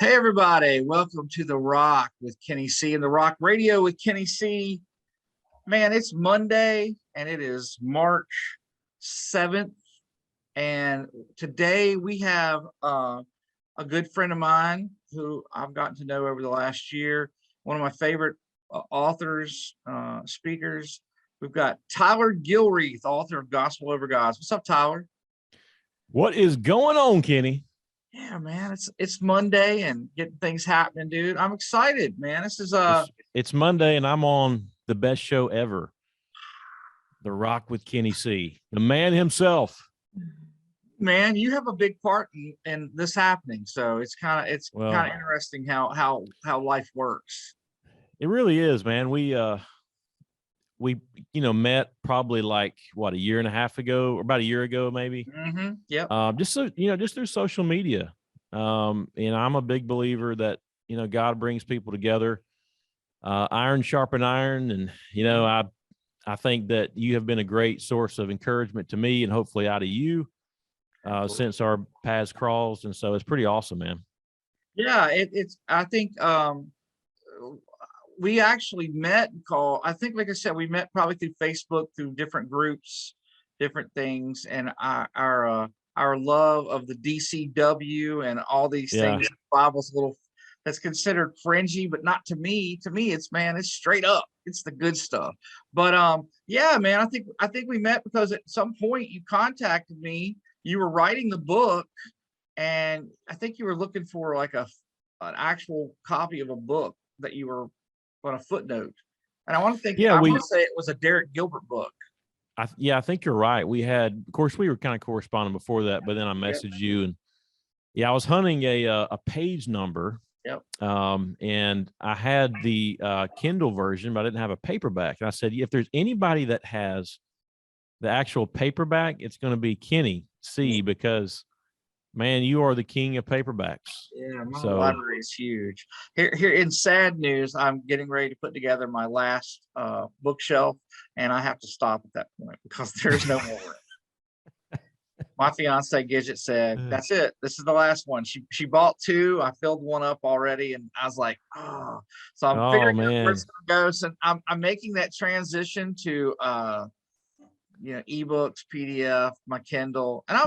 Hey everybody, welcome to The Rock with Kenny C and The Rock Radio with Kenny C. Man, it's Monday and it is March 7th. And today we have a good friend of mine who I've gotten to know over the last year. One of my favorite authors, speakers. We've got Tyler Gilreath, author of Gospel Over Gods. What's up, Tyler? What is going on, Kenny? Yeah, man, it's Monday and getting things happening, dude. I'm excited, man. This is it's Monday and I'm on the best show ever. The Rock with Kenny C, the man himself. Man, you have a big part in this happening. So it's kind of interesting how life works. It really is, man. We met probably like a year and a half ago, or about a year ago, maybe. Mm-hmm. Yep. Just through social media. And I'm a big believer that God brings people together, iron sharpen iron, and I think that you have been a great source of encouragement to me, and hopefully out of you, since our paths crossed, and so it's pretty awesome, man. Yeah, it's. I think we actually met. I think, like I said, we met probably through Facebook, through different groups, different things, and our love of the DCW and all these things. Bible's a little that's considered fringy, but not to me. To me, it's straight up. It's the good stuff. But yeah, man, I think we met because at some point you contacted me. You were writing the book, and I think you were looking for like an actual copy of a book that you were on a footnote. And I want to say it was a Derek Gilbert book. I think you're right. We were kind of corresponding before that, but then I messaged you, and I was hunting a page number. Yep. And I had the Kindle version, but I didn't have a paperback. And I said, if there's anybody that has the actual paperback, it's going to be Kenny C, because man, you are the king of paperbacks. Yeah, my library is huge. Here in sad news, I'm getting ready to put together my last bookshelf, and I have to stop at that point because there's no more. My fiance Gidget said, "That's it. This is the last one." She bought two. I filled one up already, and I was like, "Oh!" So I'm figuring out where it's gonna go. So I'm making that transition to ebooks, PDF, my Kindle, and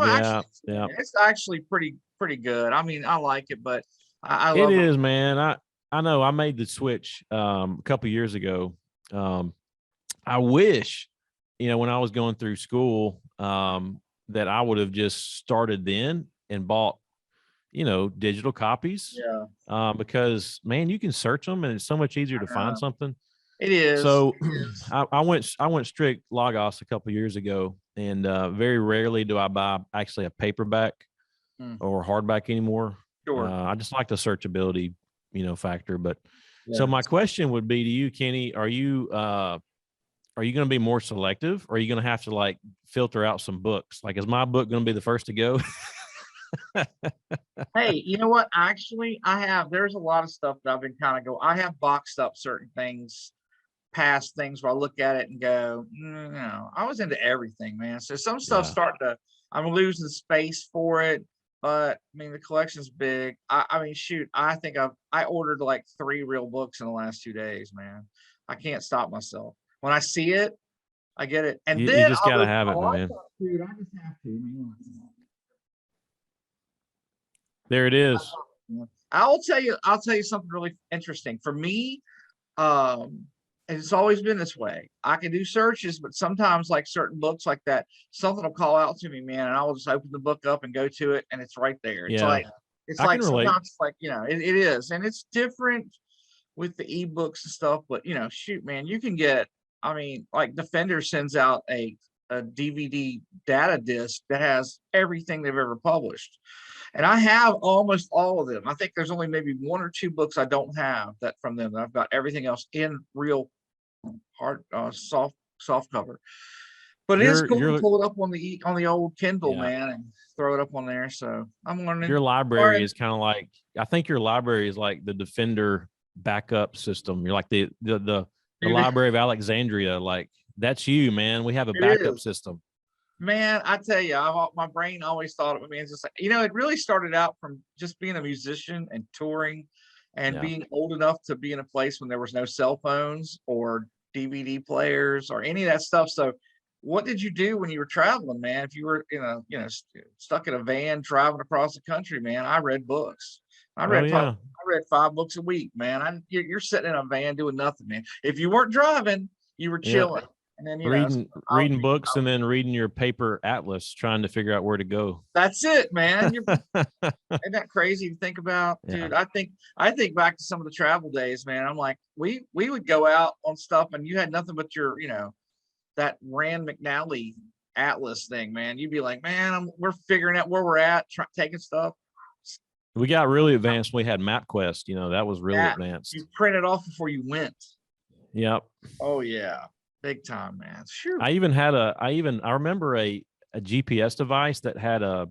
it's actually pretty good. I mean, I like it, but I love it. It is, man. I know I made the switch a couple years ago. I wish, when I was going through school, that I would have just started then and bought, digital copies. Yeah. Because man, you can search them and it's so much easier to find something. It is. So I went strict Logos a couple of years ago, and very rarely do I buy actually a paperback or hardback anymore. Sure. I just like the searchability, factor. But so my question would be to you, Kenny, are you going to be more selective, or are you going to have to filter out some books? Is my book going to be the first to go? Hey, you know what? Actually, there's a lot of stuff that I've been I have boxed up certain things, past things where I look at it and go, I was into everything, man. So some stuff I'm losing space for it. But I mean, the collection's big. I mean, shoot, I think I ordered 3 real books in the last 2 days, man. I can't stop myself. When I see it, I get it. And then you just gotta have it, man. Dude, I just have to. There it is. I'll tell you something really interesting. For me, it's always been this way. I can do searches, but sometimes certain books like that, something will call out to me, man, and I will just open the book up and go to it, and it's right there. It's sometimes it is, and it's different with the ebooks and stuff. But shoot, man, you can get. I mean, Defender sends out a DVD data disc that has everything they've ever published. And I have almost all of them. I think there's only maybe 1 or 2 books I don't have that from them. I've got everything else in real hard, soft cover. But it is cool to pull it up on the old Kindle, man, and throw it up on there. So I'm learning. Your library is kind of I think your library is like the Defender backup system. You're like the Library of Alexandria. That's you, man. We have a backup system. Man, I tell you, my brain always thought of it. Man, it's just like, it really started out from just being a musician and touring and Yeah. being old enough to be in a place when there was no cell phones or DVD players or any of that stuff. So what did you do when you were traveling, man? If you were stuck in a van driving across the country, man, I read books. I Oh read probably yeah. I read 5 books a week, man. You're sitting in a van doing nothing, man. If you weren't driving, you were Yeah. chilling. And then I was Reading books and then reading your paper atlas, trying to figure out where to go. That's it, man. Isn't that crazy to think about, Yeah. dude? I think back to some of the travel days, man. I'm like, we would go out on stuff, and you had nothing but your, that Rand McNally Atlas thing, man. You'd be like, man, we're figuring out where we're at, taking stuff. We got really advanced when we had MapQuest. That was really Yeah, advanced. you print it off before you went. Yep. Oh yeah, big time, man. Sure. I remember a GPS device that had not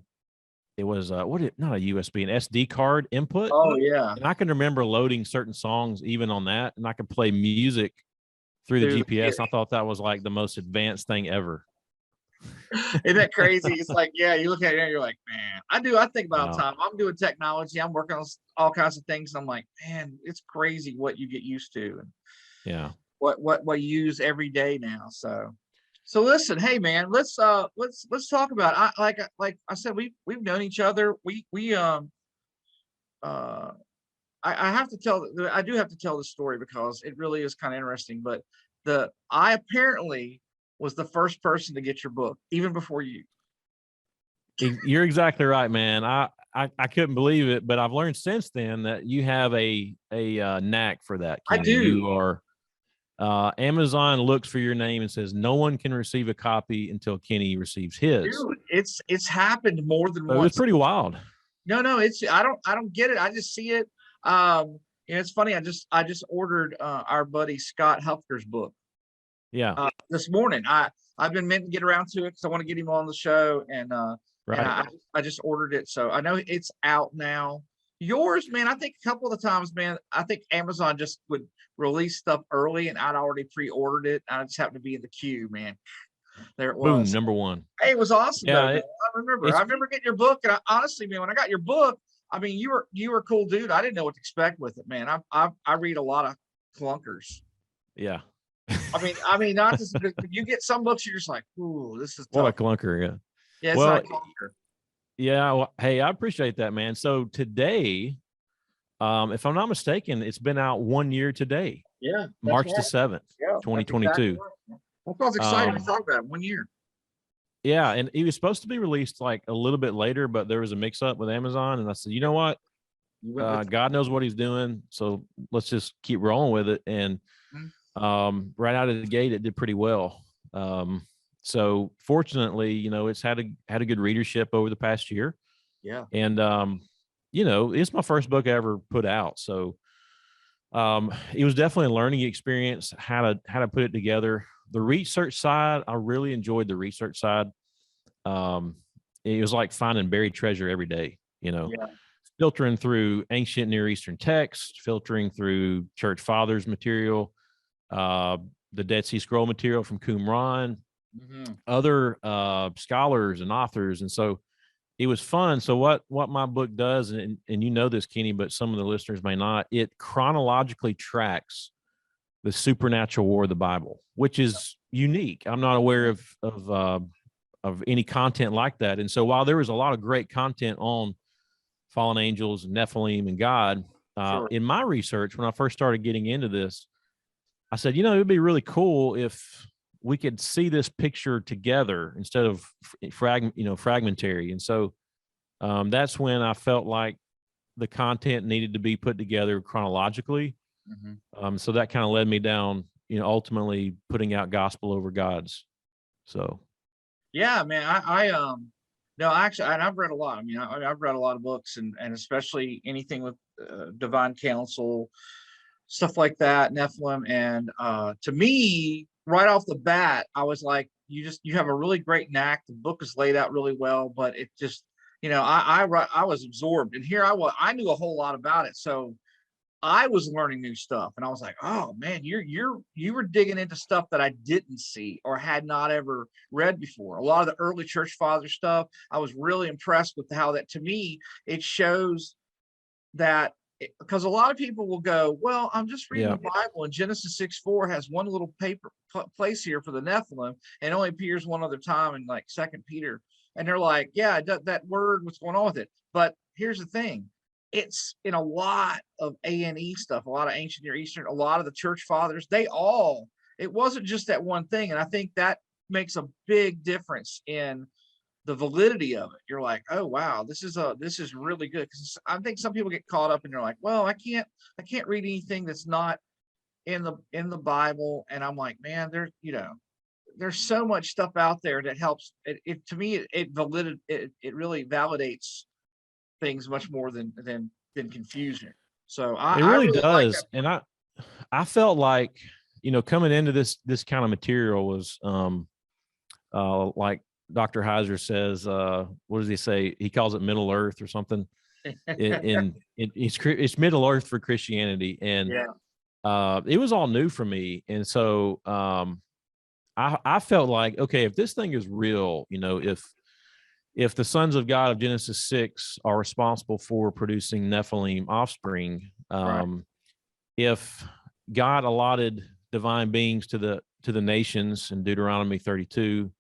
a USB, an SD card input. Oh yeah. And I can remember loading certain songs even on that, and I could play music through the GPS. I thought that was like the most advanced thing ever. Isn't that crazy? It's like, yeah, you look at it and you're like, man, I think about Yeah. time. I'm doing technology. I'm working on all kinds of things. And I'm like, man, it's crazy what you get used to and Yeah. what you use every day now. So listen, hey man, let's talk about like I said, we've known each other. Uh I do have to tell the story because it really is kind of interesting. But I apparently was the first person to get your book, even before you. You're exactly right, man. I couldn't believe it, but I've learned since then that you have a knack for that, I Kenny. do. You are Amazon looks for your name and says no one can receive a copy until Kenny receives his. Dude, it's happened more than So it was once. pretty wild. No, I don't get it. I just see it. It's funny. I just ordered our buddy Scott Hufter's book. Yeah. This morning. I've been meant to get around to it because I want to get him on the show, and Right. I just ordered it, so I know it's out now. Yours, man, I think a couple of the times, man, I think Amazon just would release stuff early, and I'd already pre-ordered it. I just happened to be in the queue, man. There it Boom, was. number one. Hey, it was awesome though, Yeah, man. I remember getting your book, and honestly, man, when I got your book, I mean, you were a cool dude. I didn't know what to expect with it, man. I read a lot of clunkers. yeah. I mean, not just you get some books, you're just like, ooh, this is What a tough. clunker. Yeah. Yeah, it's Well, not a clunker. yeah. Well, hey, I appreciate that, man. So today, if I'm not mistaken, it's been out 1 year today, Yeah, March the 7th, Yeah, 2022. right. That's why I was excited to talk about it. 1 year. Yeah, and it was supposed to be released like a little bit later, but there was a mix-up with Amazon, and I said, you know what? God knows what he's doing, so let's just keep rolling with it. And right out of the gate, it did pretty well. So fortunately, it's had a good readership over the past year. Yeah. And it's my first book I ever put out, so it was definitely a learning experience how to put it together. The research side, I really enjoyed the research side. It was like finding buried treasure every day, Yeah. filtering through ancient Near Eastern texts, filtering through church fathers material, the Dead Sea Scroll material from Qumran, other scholars and authors. And so it was fun. So what my book does, and you know this, Kenny, but some of the listeners may not, it chronologically tracks the supernatural war of the Bible, which is unique. I'm not aware of any content like that. And so while there was a lot of great content on fallen angels, Nephilim, and God, in my research, when I first started getting into this, I said, it'd be really cool if we could see this picture together instead of fragmentary. And so that's when I felt like the content needed to be put together chronologically. So that kind of led me down, ultimately putting out gospel over gods. So. Yeah, man. No, actually, and I've read a lot. I mean, I've read a lot of books, and especially anything with divine counsel, stuff like that, Nephilim. And to me, right off the bat, I was like, you have a really great knack. The book is laid out really well, but it just, I was absorbed. And here I was, I knew a whole lot about it. So I was learning new stuff, and I was like, oh man, you were digging into stuff that I didn't see or had not ever read before. A lot of the early church father stuff, I was really impressed with how that, to me, it shows that, because a lot of people will go, well, I'm just reading Yeah. the Bible, and Genesis 6:4 has one little place here for the Nephilim, and only appears one other time in like Second Peter, and they're like, yeah, that word, what's going on with it? But here's the thing, it's in a lot of A&E stuff, a lot of ancient Near Eastern, a lot of the church fathers, it wasn't just that one thing, and I think that makes a big difference in the validity of it. You're like, oh wow, this is really good, because I think some people get caught up and they're like, well, I can't read anything that's not in the Bible, and I'm like, man, there's so much stuff out there that helps. It to me, it really validates things much more than confusion. So It I really really like that. does. And I felt like, coming into this kind of material was like Dr. Heiser says, what does he say? He calls it Middle Earth or something. It's Middle Earth for Christianity. And Yeah, it was all new for me. And so I felt like, okay, if this thing is real, if the sons of God of Genesis 6 are responsible for producing Nephilim offspring, right. if God allotted divine beings to the nations in Deuteronomy 32,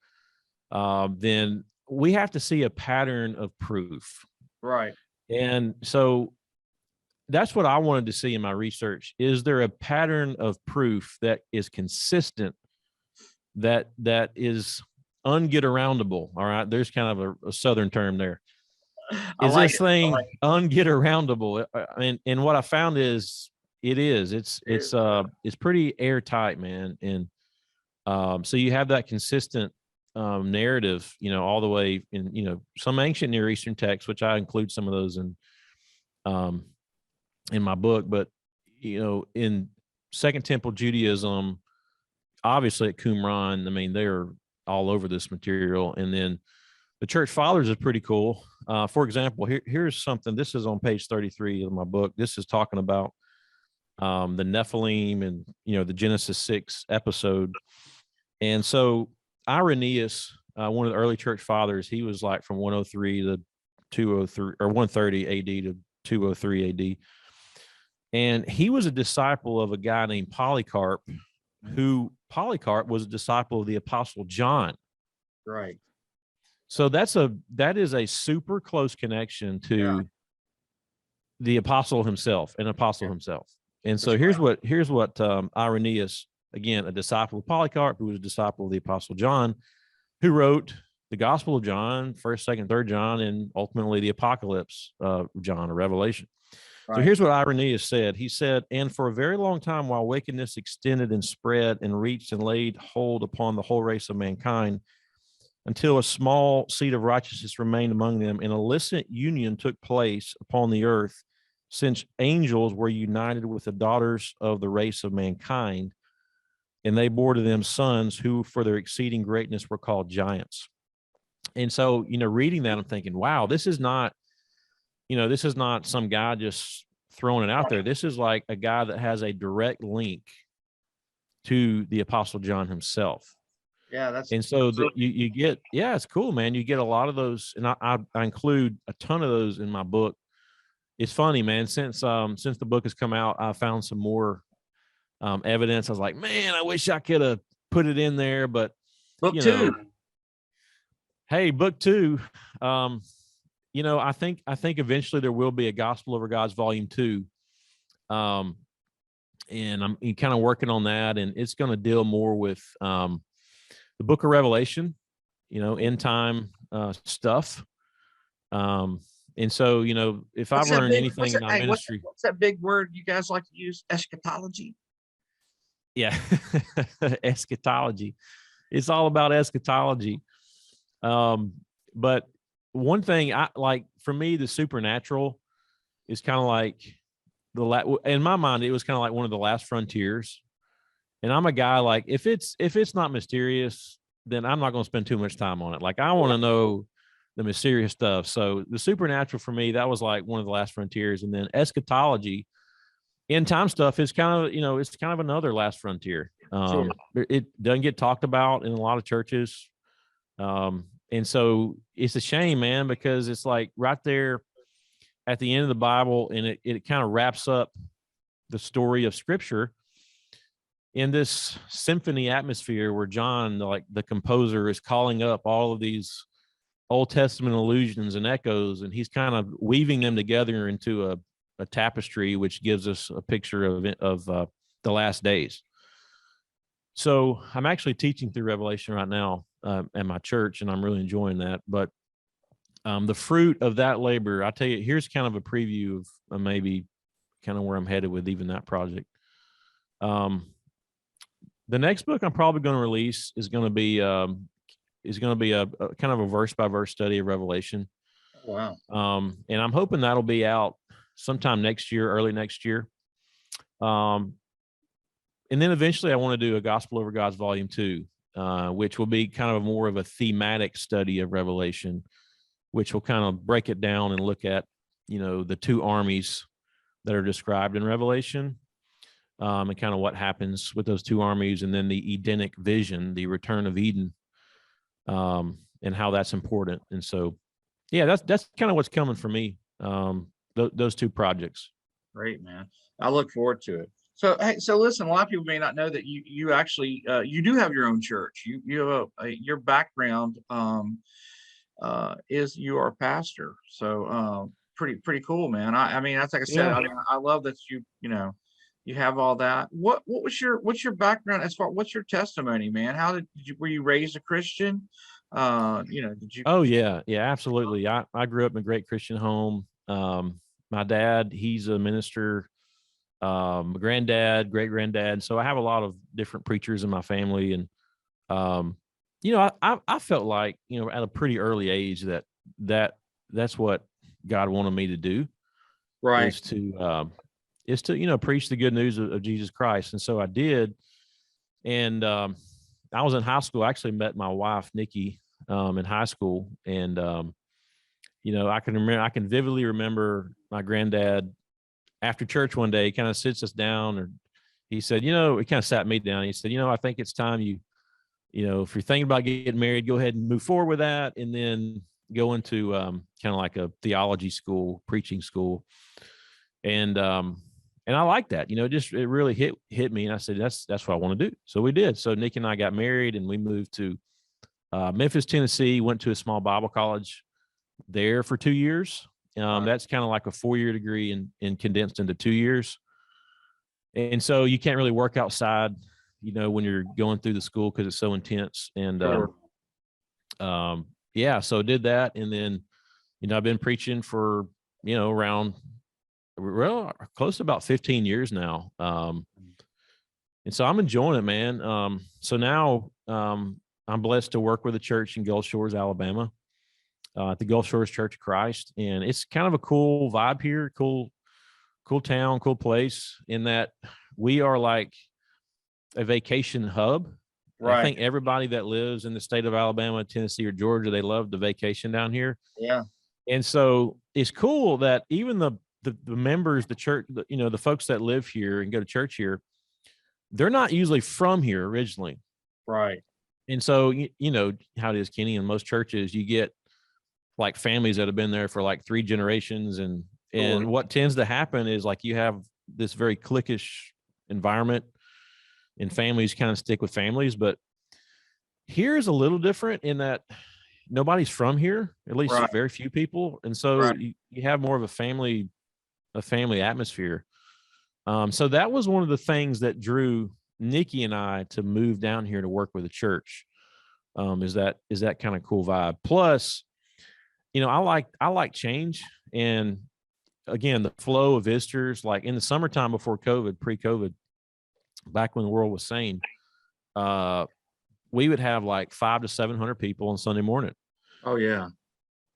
then we have to see a pattern of proof. Right. And so that's what I wanted to see in my research. Is there a pattern of proof that is consistent, that is unget-aroundable? All right, there's kind of a Southern term there. I Is like this it. I thing like unget-aroundable? And what I found is it's it. pretty airtight, man. And so you have that consistent narrative, all the way in, some ancient Near Eastern texts, which I include some of those in my book. But, in Second Temple Judaism, obviously at Qumran, I mean, they're all over this material. And then the church fathers is pretty cool. For example, here's something. This is on page 33 of my book. This is talking about the Nephilim and, the Genesis 6 episode. And so Irenaeus, one of the early church fathers, he was like from 103 to 203 or 130 AD to 203 AD. And he was a disciple of a guy named Polycarp, who Polycarp was a disciple of the Apostle John. Right. So that is a super close connection to the apostle himself, an apostle himself. And so here's what Irenaeus, again, a disciple of Polycarp, who was a disciple of the Apostle John, who wrote the Gospel of John, 1st, 2nd, 3rd John, and ultimately the Apocalypse of John, or Revelation. Right. So here's what Irenaeus said. He said, "And for a very long time, while wickedness extended and spread and reached and laid hold upon the whole race of mankind, until a small seed of righteousness remained among them, an illicit union took place upon the earth, since angels were united with the daughters of the race of mankind, and they bore to them sons who for their exceeding greatness were called giants." And so, reading that, I'm thinking, wow, this is not some guy just throwing it out there. This is like a guy that has a direct link to the Apostle John himself. Yeah, And so you get, it's cool, man. You get a lot of those, and I include a ton of those in my book. It's funny, man. Since the book has come out, I found some more evidence. I was like, man, I wish I could have put it in there, but book two. Hey, book 2. I think eventually there will be a Gospel Over Gods Volume 2. And I'm kind of working on that, and it's going to deal more with the book of Revelation, end time stuff. And so, if I've learned anything in our ministry, what's that big word you guys like to use? Eschatology. Yeah. Eschatology. It's all about eschatology. But one thing I like, for me, the supernatural is kind of like in my mind, it was kind of like one of the last frontiers. And I'm a guy, like, if it's not mysterious, then I'm not going to spend too much time on it. Like, I want to know the mysterious stuff. So the supernatural for me, that was like one of the last frontiers. And then eschatology end time stuff is kind of, it's kind of another last frontier. Sure. It doesn't get talked about in a lot of churches. And so it's a shame, man, because it's like right there at the end of the Bible, and it kind of wraps up the story of Scripture in this symphony atmosphere where John, like the composer, is calling up all of these Old Testament allusions and echoes, and he's kind of weaving them together into a tapestry, which gives us a picture of the last days. So I'm actually teaching through Revelation right now at my church, and I'm really enjoying that. But the fruit of that labor, I tell you, here's kind of a preview of maybe kind of where I'm headed with even that project. The next book I'm probably going to release is going to be a kind of a verse by verse study of Revelation. Wow. And I'm hoping that'll be out sometime next year, early next year. And then eventually I want to do a Gospel Over God's Volume 2, which will be kind of more of a thematic study of Revelation, which will kind of break it down and look at, the two armies that are described in Revelation, and kind of what happens with those two armies, and then the Edenic vision, the return of Eden, and how that's important. And so, yeah, that's kind of what's coming for me. Those two projects. Great, man. I look forward to it. So, hey, so listen, a lot of people may not know that you actually you do have your own church. You have your background is you are a pastor. So pretty cool, man. I mean, that's like I said, Yeah. I love that you have all that. What's your background as far, what's your testimony, man? How were you raised a Christian? Did you? Oh yeah, absolutely. I grew up in a great Christian home. My dad, he's a minister. My granddad, great granddad. So I have a lot of different preachers in my family, and I felt like, at a pretty early age that's what God wanted me to do, Right. is to preach the good news of Jesus Christ. And so I did. And I was in high school. I actually met my wife, Nikki, in high school. And I can vividly remember my granddad after church one day, he kind of sits us down, or he said, he kind of sat me down. He said, I think it's time if you're thinking about getting married, go ahead and move forward with that. And then go into kind of like a theology school, preaching school. And I like that, it really hit me. And I said, that's what I want to do. So we did. So Nick and I got married, and we moved to Memphis, Tennessee, went to a small Bible college there for 2 years. That's kind of like a 4-year degree and condensed into 2 years. And so you can't really work outside, when you're going through the school, because it's so intense. And so did that. And then, I've been preaching for, around close to about 15 years now. And so I'm enjoying it, man. So now I'm blessed to work with a church in Gulf Shores, Alabama, at the Gulf Shores Church of Christ. And it's kind of a cool vibe here, cool town, cool place, in that we are like a vacation hub. Right. I think everybody that lives in the state of Alabama, Tennessee, or Georgia, they love the vacation down here. Yeah. And so it's cool that even the members, the church, the folks that live here and go to church here, they're not usually from here originally. Right. And so, you know how it is, Kenny, in most churches, you get like families that have been there for like 3 generations. And what tends to happen is, like, you have this very cliquish environment, and families kind of stick with families. But here's a little different in that nobody's from here, at least very few people. And so you have more of a family atmosphere. So that was one of the things that drew Nikki and I to move down here to work with a church. Is that kind of cool vibe. Plus, I like change. And again, the flow of visitors, like in the summertime before COVID, pre-COVID, back when the world was sane, we would have like 500 to 700 people on Sunday morning. Oh yeah.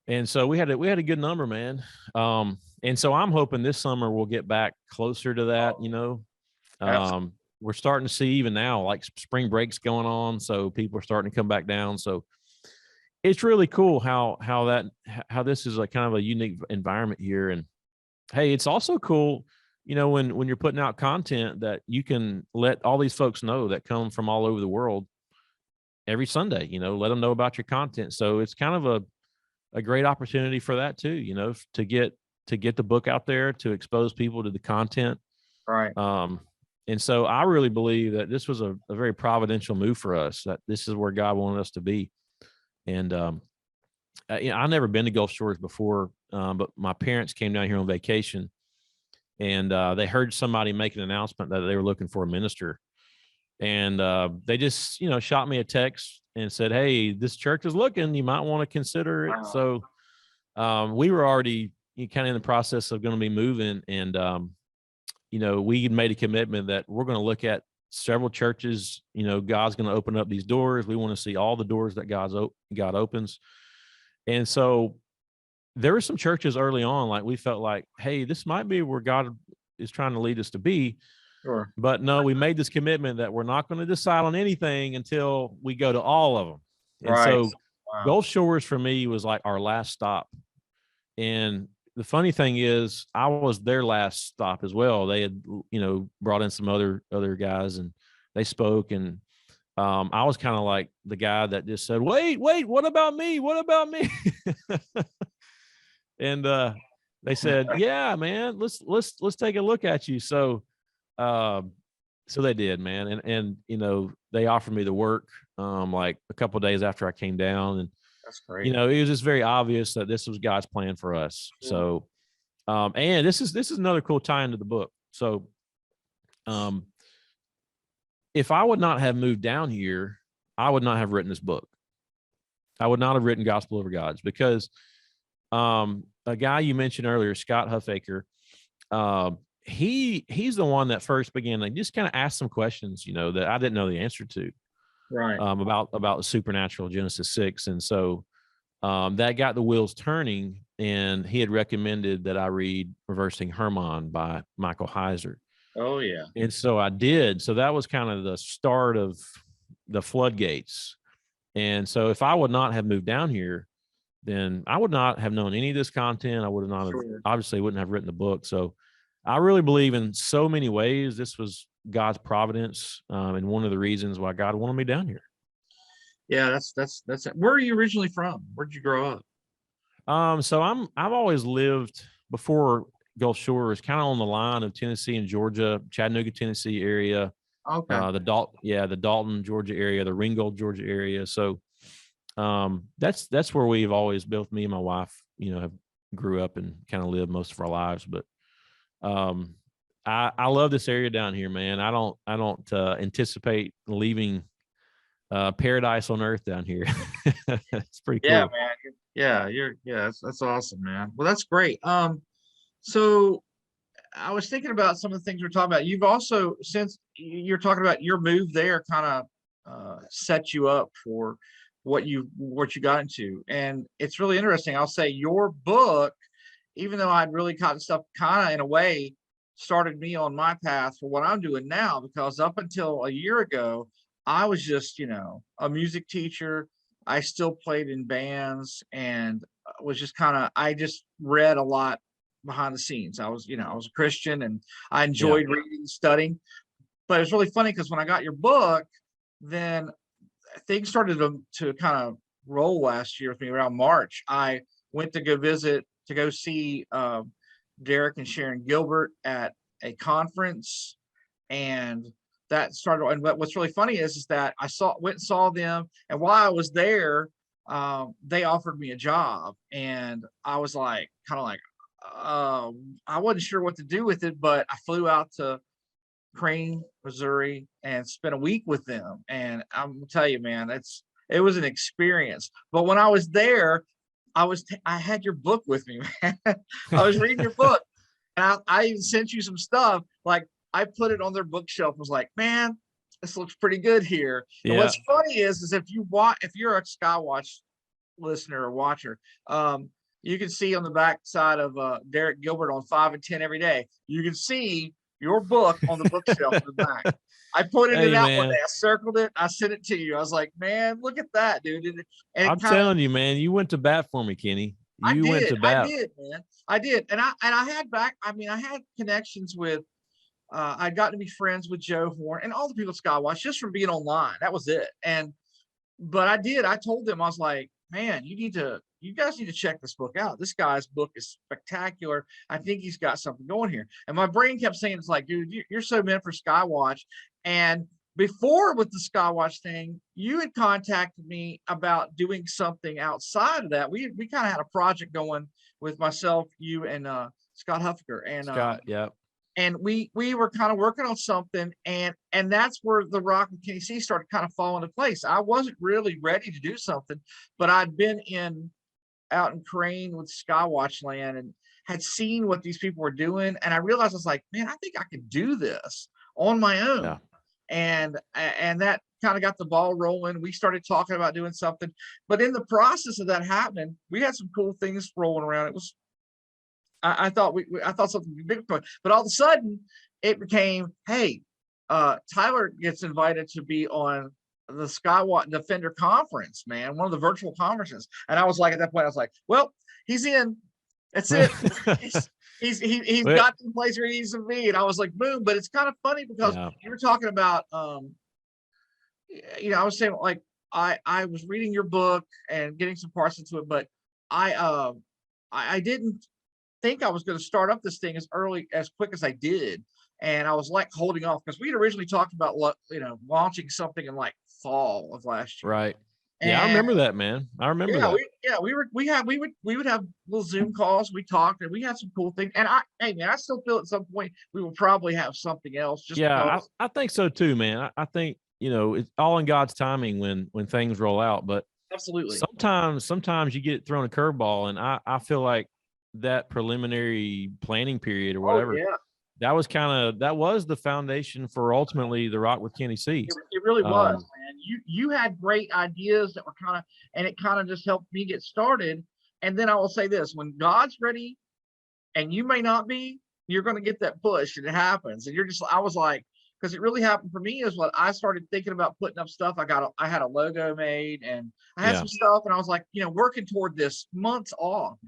And so we had a good number, man. And so I'm hoping this summer we'll get back closer to that. We're starting to see even now, like, spring breaks going on, so people are starting to come back down. So it's really cool how this is a kind of a unique environment here. And hey, it's also cool. when you're putting out content, that you can let all these folks know that come from all over the world every Sunday, let them know about your content. So it's kind of a great opportunity for that too, to get the book out there, to expose people to the content. Right. And so I really believe that this was a very providential move for us, that this is where God wanted us to be. And I've never been to Gulf Shores before, but my parents came down here on vacation, and they heard somebody make an announcement that they were looking for a minister. And they just, shot me a text and said, "Hey, this church is looking. You might want to consider it." Wow. So we were already kind of in the process of going to be moving. And, we had made a commitment that we're going to look at several churches. God's going to open up these doors. We want to see all the doors that God opens. And so there were some churches early on, like we felt like, hey, this might be where God is trying to lead us to be. Sure. But no, we made this commitment that we're not going to decide on anything until we go to all of them. And Right. so Wow. Gulf Shores for me was like our last stop. And the funny thing is, I was their last stop as well. They had, brought in some other guys, and they spoke. And I was kind of like the guy that just said, wait, what about me? What about me? And they said, yeah, man, let's take a look at you. So they did, man. And they offered me the work like a couple of days after I came down. And that's great. it was just very obvious that this was God's plan for us. Sure. So and this is another cool tie into the book. So if I would not have moved down here, I would not have written this book. I would not have written Gospel Over Gods, because a guy you mentioned earlier, Scott Huffaker, he's the one that first began, like, just kind of ask some questions, that I didn't know the answer to, right, about the supernatural Genesis 6. And so that got the wheels turning, and he had recommended that I read Reversing Hermon by Michael Heiser. Oh yeah. And so I did. So that was kind of the start of the floodgates. And so if I would not have moved down here, then I would not have known any of this content. I would have not, obviously wouldn't have written the book. So I really believe in so many ways this was God's providence, and one of the reasons why God wanted me down here. Yeah, that's it. Where are you originally from? Where'd you grow up? So I've always lived, before Gulf Shores, kind of on the line of Tennessee and Georgia, Chattanooga, Tennessee area. Okay. The Dalton, Georgia area, the Ringgold, Georgia area. So that's where we've always, both me and my wife, have grew up and kind of lived most of our lives. But I love this area down here, man. I don't anticipate leaving paradise on earth down here. It's pretty cool. Yeah, man. That's awesome, man. Well, that's great. So I was thinking about some of the things we're talking about. You've also, since you're talking about your move there, kind of set you up for what you got into. And it's really interesting. I'll say your book, even though I'd really caught stuff, kind of in a way started me on my path for what I'm doing now, because up until a year ago, I was just, a music teacher. I still played in bands, and was just I just read a lot behind the scenes. I was a Christian, and I enjoyed reading, studying. But it's really funny, because when I got your book, then things started to kind of roll last year with me. Around March, I went to go see Derek and Sharon Gilbert at a conference, and that started. And what's really funny is that I went and saw them, and while I was there, they offered me a job, and I was like, I wasn't sure what to do with it, but I flew out to Crane, Missouri, and spent a week with them. And I'm gonna tell you, man, it was an experience. But when I was there, I had your book with me, man. I was reading your book, and I even sent you some stuff. Like, I put it on their bookshelf. Was like, man, this looks pretty good here. Yeah. And what's funny is if you're a Skywatch listener or watcher, you can see on the back side of Derek Gilbert on 5 and 10 every day. You can see your book on the bookshelf in the back. I pointed it out one day. I circled it. I sent it to you. I was like, man, look at that, dude. And I'm telling you, man, you went to bat for me, Kenny. You went to I bat. did, man. I did. And I had I had connections with I'd gotten to be friends with Joe Horn and all the people at Skywatch just from being online. That was it. But I told them, I was like, man, you guys need to check this book out. This guy's book is spectacular. I think he's got something going here. And my brain kept saying, it's like, dude, you're so meant for Skywatch. And before with the Skywatch thing, you had contacted me about doing something outside of that. We kind of had a project going with myself, you, and Scott Huffaker. Scott, yeah. And we were kind of working on something, and that's where the Rock with Kenny C started kind of falling into place. I wasn't really ready to do something, but I'd been out in Crane with Skywatch Land and had seen what these people were doing, and I realized, I was like, man, I think I could do this on my own. Yeah. And that kind of got the ball rolling. We started talking about doing something, but in the process of that happening, we had some cool things rolling around. It was, I thought I thought something big, but all of a sudden it became, hey, Tyler gets invited to be on the Skywatch Defender conference, man, one of the virtual conferences. And I was like, at that point, I was like, well, he's in. That's it. he's got the place where he needs to be. And I was like, boom. But it's kind of funny because you were talking about, I was saying, like, I was reading your book and getting some parts into it, but I didn't think I was going to start up this thing as quick as I did. And I was like holding off because we had originally talked about, launching something in like fall of last year. Right. Yeah, I remember that, man. I remember that. We would have little Zoom calls. We talked and we had some cool things. And I still feel at some point we will probably have something else. I think so too, man. I think, it's all in God's timing when things roll out. But absolutely, sometimes you get thrown a curveball, and I feel like that preliminary planning period or whatever, that was the foundation for ultimately the Rock with Kenny C. It really was, man. You had great ideas that were and it kind of just helped me get started. And then I will say this, when God's ready and you may not be, you're going to get that push, and it happens. And I was like, because it really happened for me is what I started thinking about putting up stuff. I had a logo made, and I had some stuff, and I was like, working toward this months off.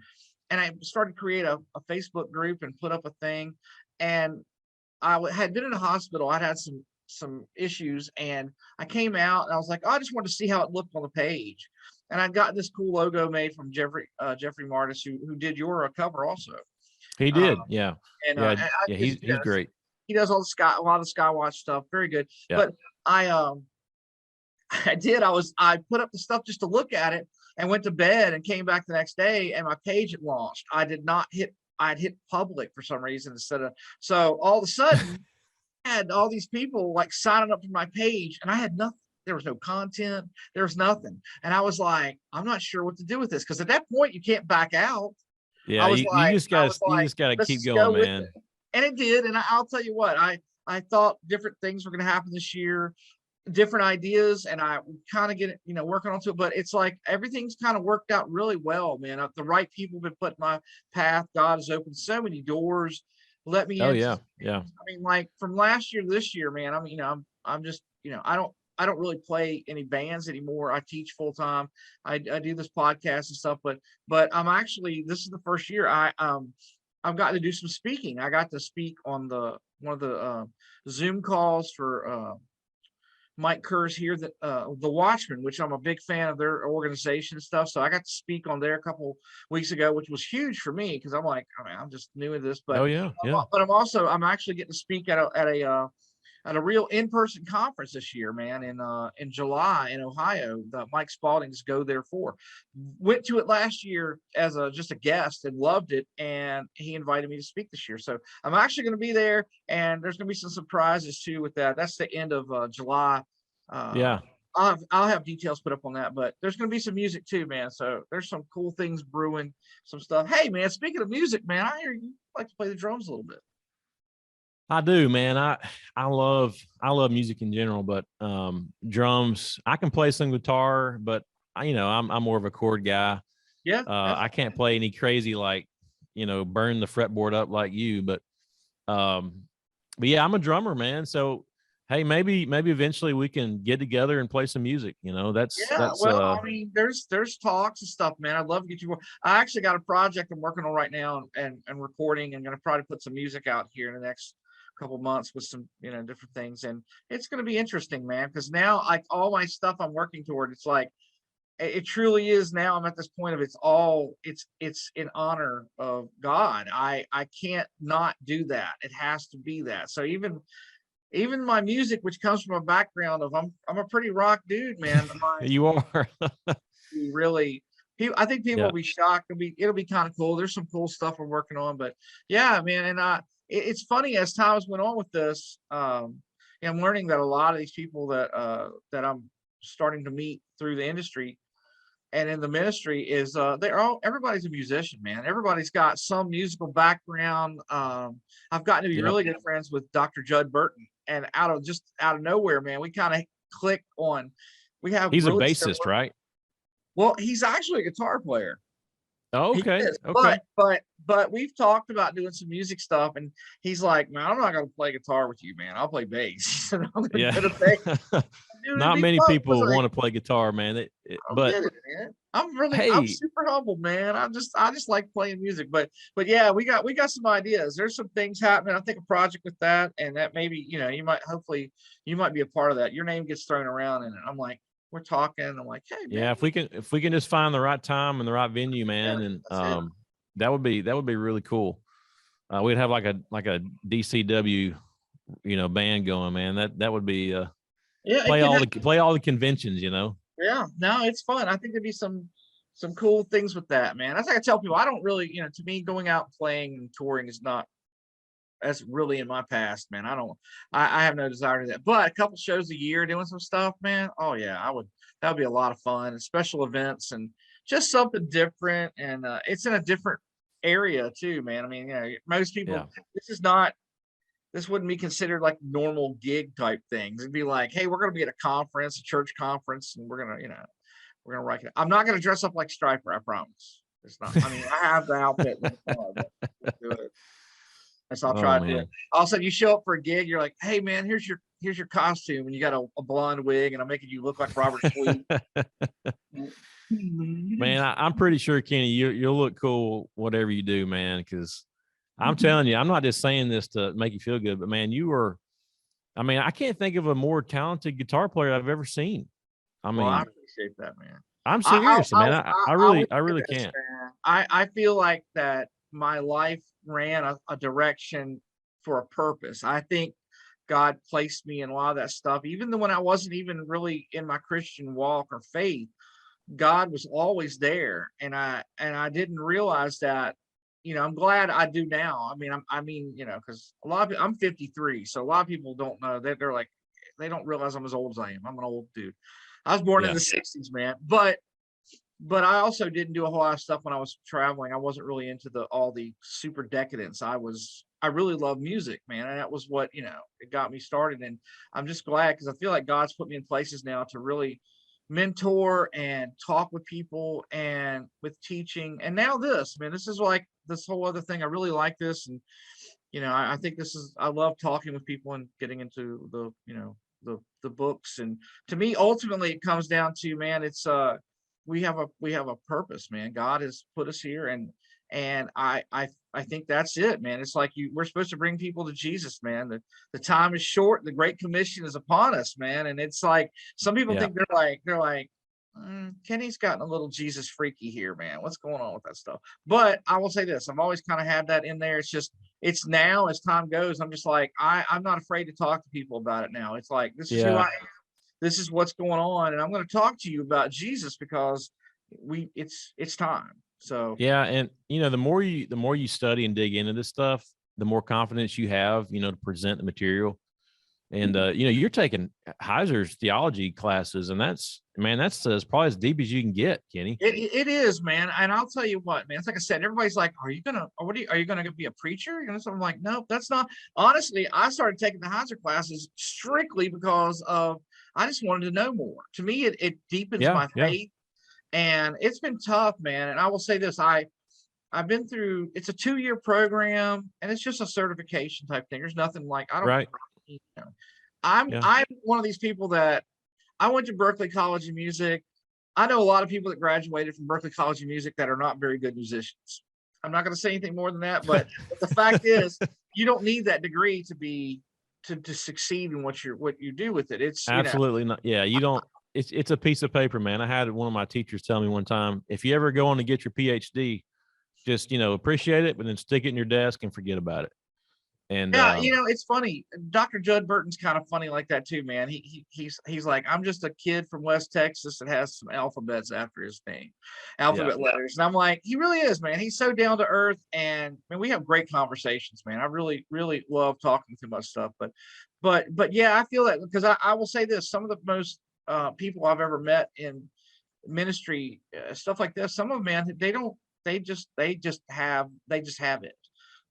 And I started to create a Facebook group and put up a thing. And I had been in a hospital. I'd had some issues, and I came out and I was like, I just wanted to see how it looked on the page. And I got this cool logo made from Jeffrey Martis, who did your cover also. He did, yeah. And he's great. He does a lot of Skywatch stuff. Very good. Yeah. But I put up the stuff just to look at it, and went to bed and came back the next day, and my page had launched. I'd hit public for some reason so all of a sudden I had all these people like signing up for my page, and I had nothing. There was no content. There was nothing. And I was like, I'm not sure what to do with this. Cause at that point you can't back out. Yeah. You just gotta keep going, man. And it did. And I'll tell you what, I thought different things were going to happen this year, different ideas, and I kind of get it, working onto it. But it's like everything's kind of worked out really well, man. The right people have been put in my path. God has opened so many doors. Let me in. Oh yeah. I mean, like from last year to this year, man. I'm just, I don't really play any bands anymore. I teach full time. I do this podcast and stuff, but I'm actually, this is the first year I've gotten to do some speaking. I got to speak on one of the Zoom calls for Mike Kerr's here, the Watchmen, which I'm a big fan of their organization and stuff. So I got to speak on there a couple weeks ago, which was huge for me because I'm like, I'm just new at this. But but I'm actually getting to speak at a real in-person conference this year, man, in July in Ohio. The Mike Spalding's Go There For. Went to it last year as just a guest and loved it, and he invited me to speak this year. So I'm actually going to be there, and there's going to be some surprises too with that. That's the end of July. I'll have details put up on that, but there's going to be some music too, man. So there's some cool things brewing, some stuff. Hey, man, speaking of music, man, I hear you like to play the drums a little bit. I do, man. I love music in general, but drums. I can play some guitar, but I'm more of a chord guy. Yeah. I can't play any crazy burn the fretboard up like you, but yeah, I'm a drummer, man. So hey, maybe eventually we can get together and play some music. Yeah, well, I mean, there's talks and stuff, man. I'd love to get you. I actually got a project I'm working on right now and recording, and gonna probably put some music out here in the next couple months with some different things, and it's gonna be interesting, man. Because now, like all my stuff I'm working toward, it's like it truly is now. I'm at this point of it's in honor of God. I can't not do that. It has to be that. So even my music, which comes from a background of I'm a pretty rock dude, man. you are. Really, I think people Yeah. will be shocked. It'll be kind of cool. There's some cool stuff we're working on, but yeah, man. And it's funny as times went on with this. I'm learning that a lot of these people that I'm starting to meet through the industry and in the ministry is everybody's a musician, man. Everybody's got some musical background. I've gotten to be Yep. really good friends with Dr. Judd Burton, and out of nowhere, man, we kind of click on. We have He's a really bassist, similar. right? Well, he's actually a guitar player. Oh, He okay. is, Okay. but we've talked about doing some music stuff, and he's like, "Man, I'm not gonna play guitar with you, man. I'll play bass." He said, "I'm gonna Yeah. go to bass." Dude, it'd Not be many fun. I was people like, want to play guitar, man. "I But get it, man. I'm hey, super humble, man. I just like playing music, but yeah, we got some ideas. There's some things happening. I think a project with that, and that maybe hopefully you might be a part of that. Your name gets thrown around, and I'm like, we're talking. I'm like, hey, man, yeah, if we can just find the right time and the right venue, yeah, man, and that's it. that would be really cool. We'd have like a DCW, band going, man. That would be Yeah, it play could. play all the conventions, Yeah, no, it's fun. I think there'd be some cool things with that, man. That's like I tell people, I don't really, to me, going out playing and touring is not that's really in my past, man. I have no desire to that. But a couple shows a year doing some stuff, man. Oh yeah, that would be a lot of fun and special events and just something different. And it's in a different area too, man. I mean, most Yeah. people, this wouldn't be considered like normal gig type things. It'd be like, hey, we're going to be at a conference, a church conference, and we're going to write it. I'm not going to dress up like Striper, I promise. It's not. I mean, I have the outfit in the car, but we'll do it. So I'll Oh try to do man. it. All of a sudden, you show up for a gig, you're like, hey man, here's your costume, and you got a blonde wig, and I'm making you look like Robert Sweet. Man, I'm pretty sure, Kenny, you'll look cool whatever you do, man. Because I'm telling you, I'm not just saying this to make you feel good, but man, I mean, I can't think of a more talented guitar player I've ever seen. I Well, I mean, appreciate that, man. I'm I I serious, man. I will I say really this, can't. man. I feel like that my life ran a direction for a purpose. I think God placed me in a lot of that stuff, even though when I wasn't even really in my Christian walk or faith, God was always there, and I didn't realize that. I'm glad I do now. Because a lot of I'm 53, so a lot of people don't know that they don't realize I'm as old as I am. I'm an old dude. I was born in Yeah. the 60s, man. But I also didn't do a whole lot of stuff when I was traveling. I wasn't really into all the super decadence. I really love music, man, and that was what it got me started. And I'm just glad because I feel like God's put me in places now to really mentor and talk with people and with teaching. And now this, man, this is like this whole other thing. I really like this, and I think I love talking with people and getting into the books. And to me, ultimately, it comes down to, man, it's we have a purpose, man. God has put us here, and I think that's it, man. It's like we're supposed to bring people to Jesus, man. The time is short. The Great Commission is upon us, man. And it's like some people Yeah. think they're like, Kenny's gotten a little Jesus freaky here, man. What's going on with that stuff? But I will say this: I've always kind of had that in there. It's now as time goes, I'm just like I'm not afraid to talk to people about it now. It's like this is who I Yeah. am. This is what's going on, and I'm going to talk to you about Jesus because it's time. So Yeah. And the more you study and dig into this stuff, the more confidence you have, to present the material. And you're taking Heiser's theology classes, and that's as probably as deep as you can get, Kenny. it is, man. And I'll tell you what, man. It's like I said, everybody's like, are you gonna be a preacher? So I'm like, nope, that's not. Honestly, I started taking the Heiser classes strictly because of I just wanted to know more. To me, it deepens Yeah. my Yeah. faith, and it's been tough, man. And I will say this: I've been through. It's a 2-year program, and it's just a certification type thing. There's nothing like I don't. Right. You know, I'm Yeah. I'm one of these people that I went to Berklee College of Music. I know a lot of people that graduated from Berklee College of Music that are not very good musicians. I'm not going to say anything more than that, but the fact is, you don't need that degree to be to succeed in what you do with it. It's Absolutely not. Yeah, you don't. It's a piece of paper, man. I had one of my teachers tell me one time, if you ever go on to get your PhD, just appreciate it, but then stick it in your desk and forget about it. And Yeah, it's funny. Dr. Judd Burton's kind of funny like that too, man. He's like, I'm just a kid from West Texas that has some alphabets after his name, alphabet letters. And I'm like, he really is, man. He's so down to earth, and man, we have great conversations, man. I really, really love talking to him about stuff. But yeah, I feel that because I will say this: some of the most people I've ever met in ministry, stuff like this, some of them, man, they just have it.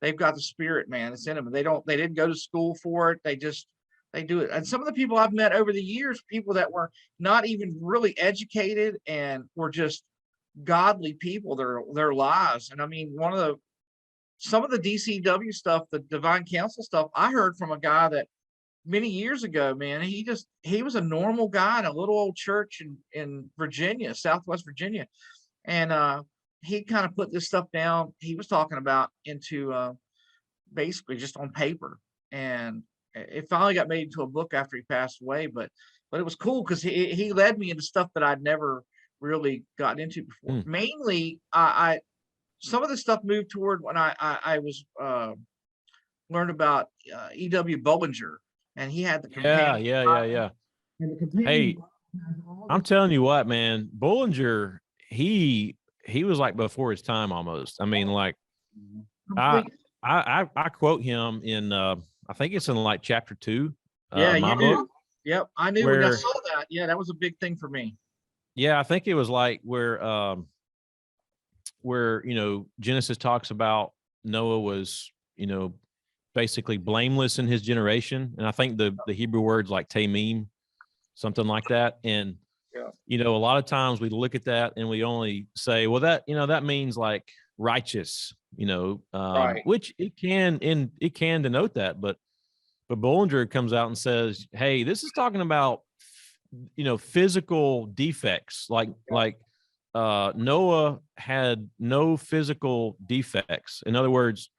They've got the spirit, man. It's in them. They didn't go to school for it. They do it. And some of the people I've met over the years, people that were not even really educated and were just godly people, their lives. And I mean, some of the DCW stuff, the Divine Council stuff, I heard from a guy that many years ago, man, he was a normal guy in a little old church in Virginia, Southwest Virginia. And he kind of put this stuff down he was talking about into basically just on paper, and it finally got made into a book after he passed away. But it was cool because he led me into stuff that I'd never really gotten into before. Mainly, I some of the stuff moved toward when I was learned about E.W. Bullinger, and he had the companion. Yeah. And the companion Hey, has all I'm this. telling you what, man, Bullinger, he was like before his time almost. I mean, like I Complete. I quote him in I think it's in like chapter 2, Yeah, my you book, do. Yep, I knew when I where saw that. Yeah, that was a big thing for me. I think it was like where Genesis talks about Noah was, basically blameless in his generation. And I think the Hebrew words like tamim, something like that. And Yeah. a lot of times we look at that and we only say, well, that means like righteous, Right. which it can denote that, but Bollinger comes out and says, hey, this is talking about physical defects, like Noah had no physical defects. In other words,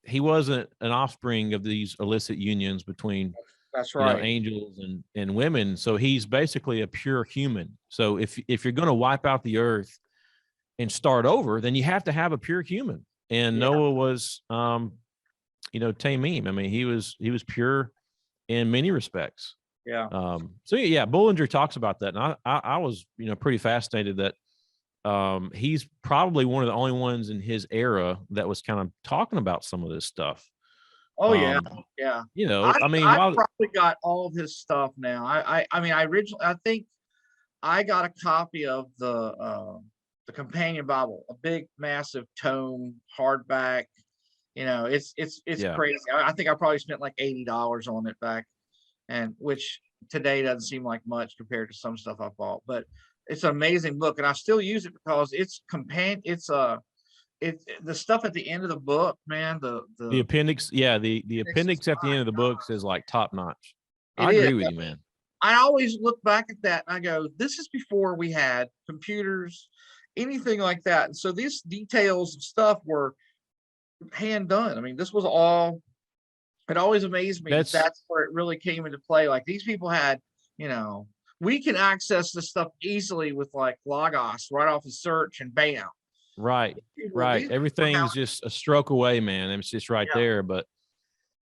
he wasn't an offspring of these illicit unions between That's right. angels and women. So he's basically a pure human. So if you're going to wipe out the earth and start over, then you have to have a pure human. And Yeah. Noah was, tamim. I mean, he was pure in many respects. Yeah. So yeah, Bullinger talks about that, and I was pretty fascinated that he's probably one of the only ones in his era that was kind of talking about some of this stuff. Oh yeah. Yeah. I mean, I while probably got all of his stuff now. I mean, I think I got a copy of the companion Bible, a big massive tome, hardback. It's yeah, crazy. I think I probably spent like $80 on it back, and which today doesn't seem like much compared to some stuff I bought. But it's an amazing book, and I still use it because it's the stuff at the end of the book, man. the appendix, the appendix at the end of the books is like top notch. I agree with you, man. I always look back at that and I go, this is before we had computers, anything like that. And so these details and stuff were hand done. I mean, this was all, it always amazed me that's where it really came into play. Like these people had, we can access this stuff easily with like Logos right off of search and bam. Right. Everything's just a stroke away, man. It's just right there. But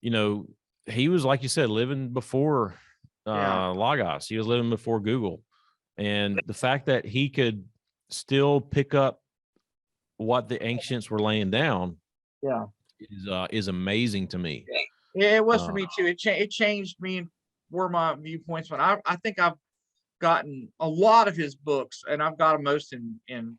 he was, like you said, living before Logos. He was living before Google, and the fact that he could still pick up what the ancients were laying down, is amazing to me. Yeah, it was for me too. It changed me and where my viewpoints went. I think I've gotten a lot of his books, and I've got them most in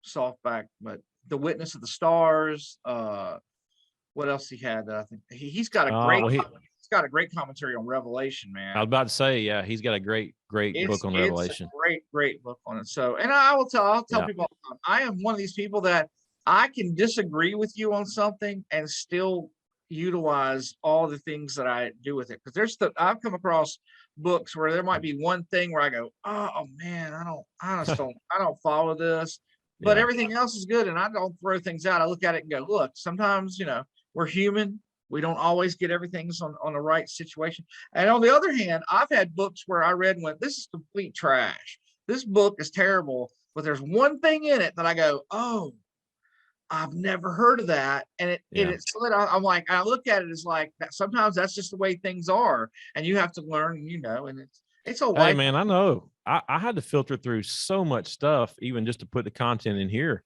softback. But The Witness of the Stars, what else he had? I think he's got a great commentary on Revelation, man. I was about to say, yeah, he's got a great book on Revelation. Great book on it. So, and I'll tell people all the time, I am one of these people that I can disagree with you on something and still utilize all the things that I do with it. Because I've come across books where there might be one thing where I go, oh man, I don't follow this, but Yeah. everything else is good, and I don't throw things out. I look at it and go, look, sometimes we're human. We don't always get everything on the right situation. And on the other hand, I've had books where I read and went, this is complete trash. This book is terrible, but there's one thing in it that I go, oh, I've never heard of that. And Yeah. it's lit. I'm like, I look at it as like that. Sometimes that's just the way things are, and you have to learn, and it's a Hey life. man, I know. I had to filter through so much stuff, even just to put the content in here.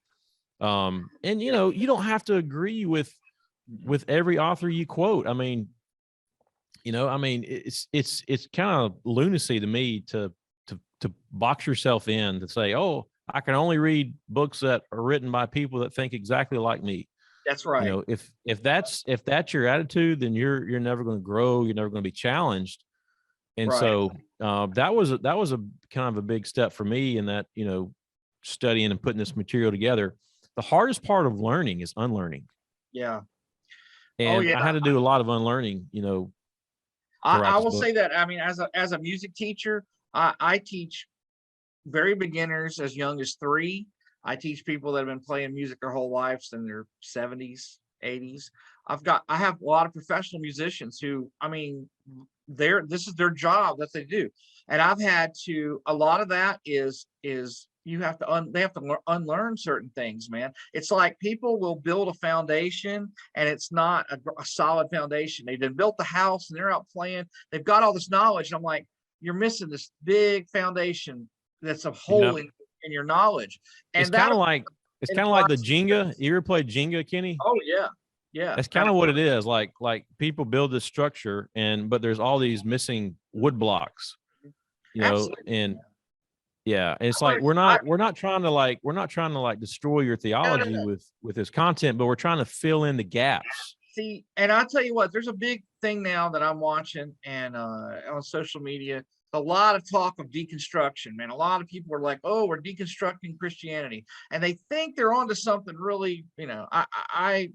And you don't have to agree with every author you quote. I mean, it's kind of lunacy to me to box yourself in to say, oh, I can only read books that are written by people that think exactly like me. That's right. If that's your attitude, then you're never going to grow. You're never going to be challenged. And Right. so that was a kind of a big step for me in that, studying and putting this material together. The hardest part of learning is unlearning. Yeah. Oh And yeah. I had to do a lot of unlearning, throughout I this will book. say that. I mean, as a music teacher, I teach very beginners as young as 3. I teach people that have been playing music their whole lives in their 70s, 80s. I have a lot of professional musicians who, I mean, this is their job that they do. And I've had to, a lot of that is you have to they have to unlearn certain things, man. It's like people will build a foundation and it's not a solid foundation. They've been built the house and they're out playing. They've got all this knowledge. And I'm like, you're missing this big foundation that's a hole Yep. in your knowledge. It's And kind that of like the Jenga. You ever played Jenga, Kenny? oh yeah. Yeah. That's kind of what it is. Like people build this structure but there's all these missing wood blocks, Absolutely. and yeah, and it's like I, we're not trying to like destroy your theology no. with this content, but we're trying to fill in the gaps. See, and I'll tell you what, there's a big thing now that I'm watching and on social media, a lot of talk of deconstruction, man. A lot of people are like, oh, we're deconstructing Christianity. And they think they're onto something really, I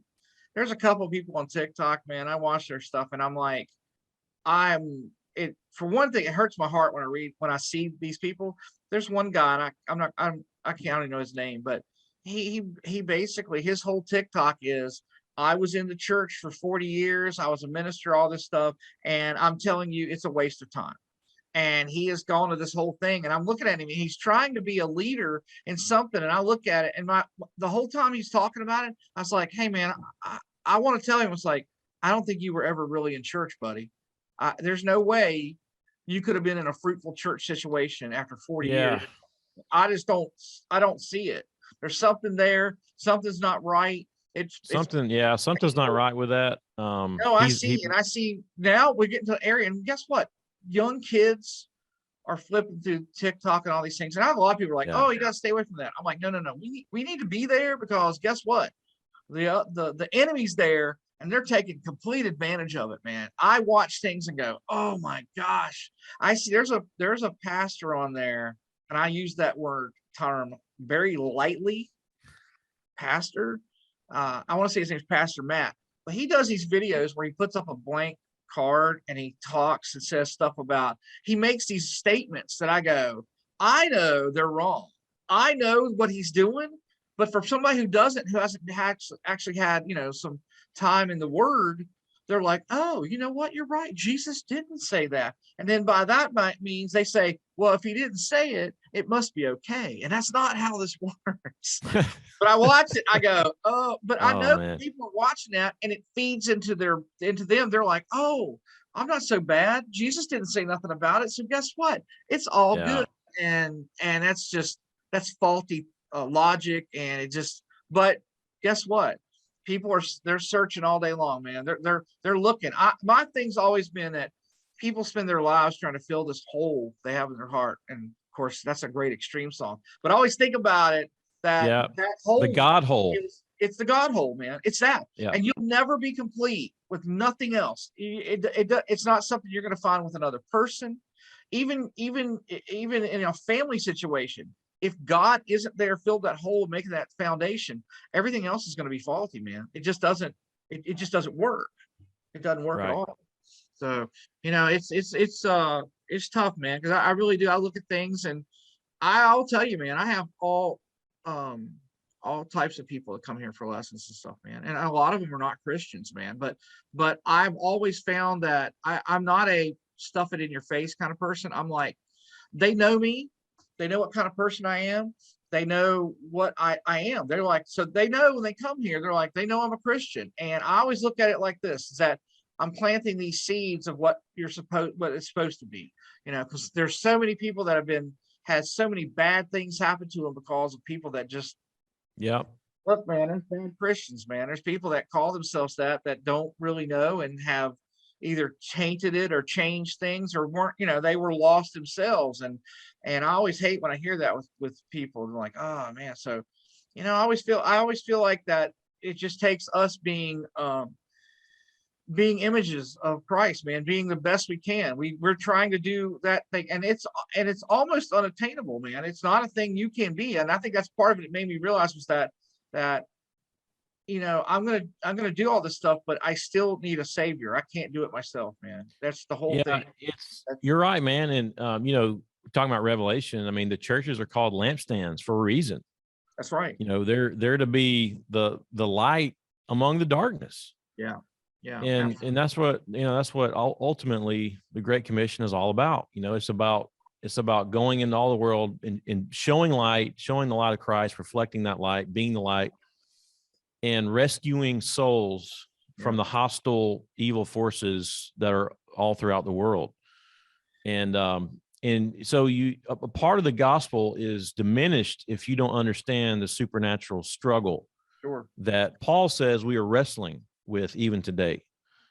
there's a couple of people on TikTok, man. I watch their stuff and I'm like, for one thing, it hurts my heart when I see these people. There's one guy, and I can't even know his name, but he basically, his whole TikTok is, I was in the church for 40 years. I was a minister, all this stuff. And I'm telling you, it's a waste of time. And he has gone to this whole thing. And I'm looking at him, and he's trying to be a leader in something. And I look at it, and the whole time he's talking about it, I was like, hey, man, I want to tell him, it's like, I don't think you were ever really in church, buddy. There's no way you could have been in a fruitful church situation after 40 years. I don't see it. There's something there. Something's not right. Something's not right with that. No, I see now we're getting to an area, and guess what? Young kids are flipping through TikTok and all these things. And I have a lot of people like, oh, you got to stay away from that. I'm like, no. We need to be there because guess what? The enemy's there and they're taking complete advantage of it, man. I watch things and go, oh my gosh. I see there's a pastor on there, and I use that term very lightly, pastor. I want to say his name's Pastor Matt, but he does these videos where he puts up a blank card and he talks and says stuff about, he makes these statements that I go, I know they're wrong. I know what he's doing, but for somebody who hasn't actually had, some time in the word, they're like, oh, you know what? You're right. Jesus didn't say that. And then by that means they say, well, if he didn't say it, it must be okay. And that's not how this works. But I watch it, I go, oh, but I know man. people are watching that and it feeds into them. They're like, oh, I'm not so bad. Jesus didn't say nothing about it. So guess what? It's all good. And that's faulty logic. And but guess what? They're searching all day long, man. They're looking. My thing's always been that people spend their lives trying to fill this hole they have in their heart. And of course, that's a great extreme song. But I always think about it, that hole, the God hole. It's the God hole, man. It's that. Yeah. And you'll never be complete with nothing else. It's not something you're going to find with another person, even in a family situation. If God isn't there, filled that hole, making that foundation, everything else is going to be faulty, man. It just doesn't work. It doesn't work at Right. all. So, it's tough, man, because I really do. I look at things, and I'll tell you, man, I have um all types of people that come here for lessons and stuff, man. And a lot of them are not Christians, man. But I've always found that I'm not a stuff it in your face kind of person. I'm like, they know me, they know what kind of person I am, they know what I am. They're like, so they know when they come here, they're like, they know I'm a Christian. And I always look at it like this, is that I'm planting these seeds of what what it's supposed to be, because there's so many people that had so many bad things happen to them because of people that just Yep. look, man, there's bad Christians, man. There's people that call themselves that don't really know and have either tainted it or changed things or weren't, they were lost themselves. And I always hate when I hear that with people. They're like, oh man. So, I always feel like that it just takes us being images of Christ, man, being the best we can. We're trying to do that thing, and it's almost unattainable, man. It's not a thing you can be, and I think that's part of it. It made me realize was that I'm gonna do all this stuff, but I still need a savior. I can't do it myself, man. That's the whole Yeah, thing. you're right, man. And talking about Revelation, I mean, the churches are called lampstands for a reason. That's right. They're to be the light among the darkness. Yeah. Yeah. And that's what ultimately the Great Commission is all about. It's about going into all the world and showing the light of Christ, reflecting that light, being the light, and rescuing souls from the hostile evil forces that are all throughout the world. And so a part of the gospel is diminished if you don't understand the supernatural struggle that Paul says we are wrestling with even today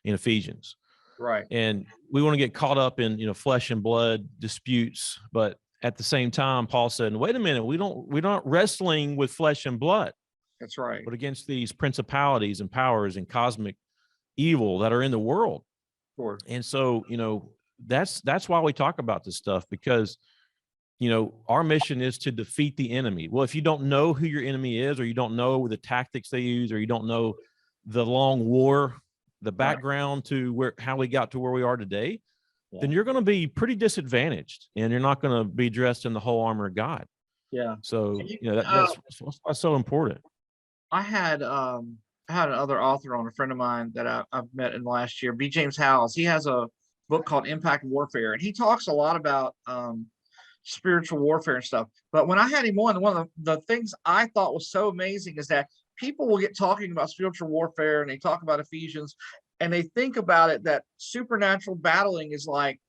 in Ephesians. Right. And we want to get caught up in, flesh and blood disputes. But at the same time, Paul said, wait a minute, we're not wrestling with flesh and blood. That's right. But against these principalities and powers and cosmic evil that are in the world. Sure. And so, that's why we talk about this stuff, because our mission is to defeat the enemy. Well, if you don't know who your enemy is, or you don't know the tactics they use, or you don't know the long war, the background to how we got to where we are today, then you're going to be pretty disadvantaged, and you're not going to be dressed in the whole armor of God. Yeah. So that's so important. I had another author on, a friend of mine that I've met in the last year, B. James Howells. He has a book called Impact Warfare, and he talks a lot about spiritual warfare and stuff. But when I had him on, one of the things I thought was so amazing is that people will get talking about spiritual warfare, and they talk about Ephesians, and they think about it that supernatural battling is like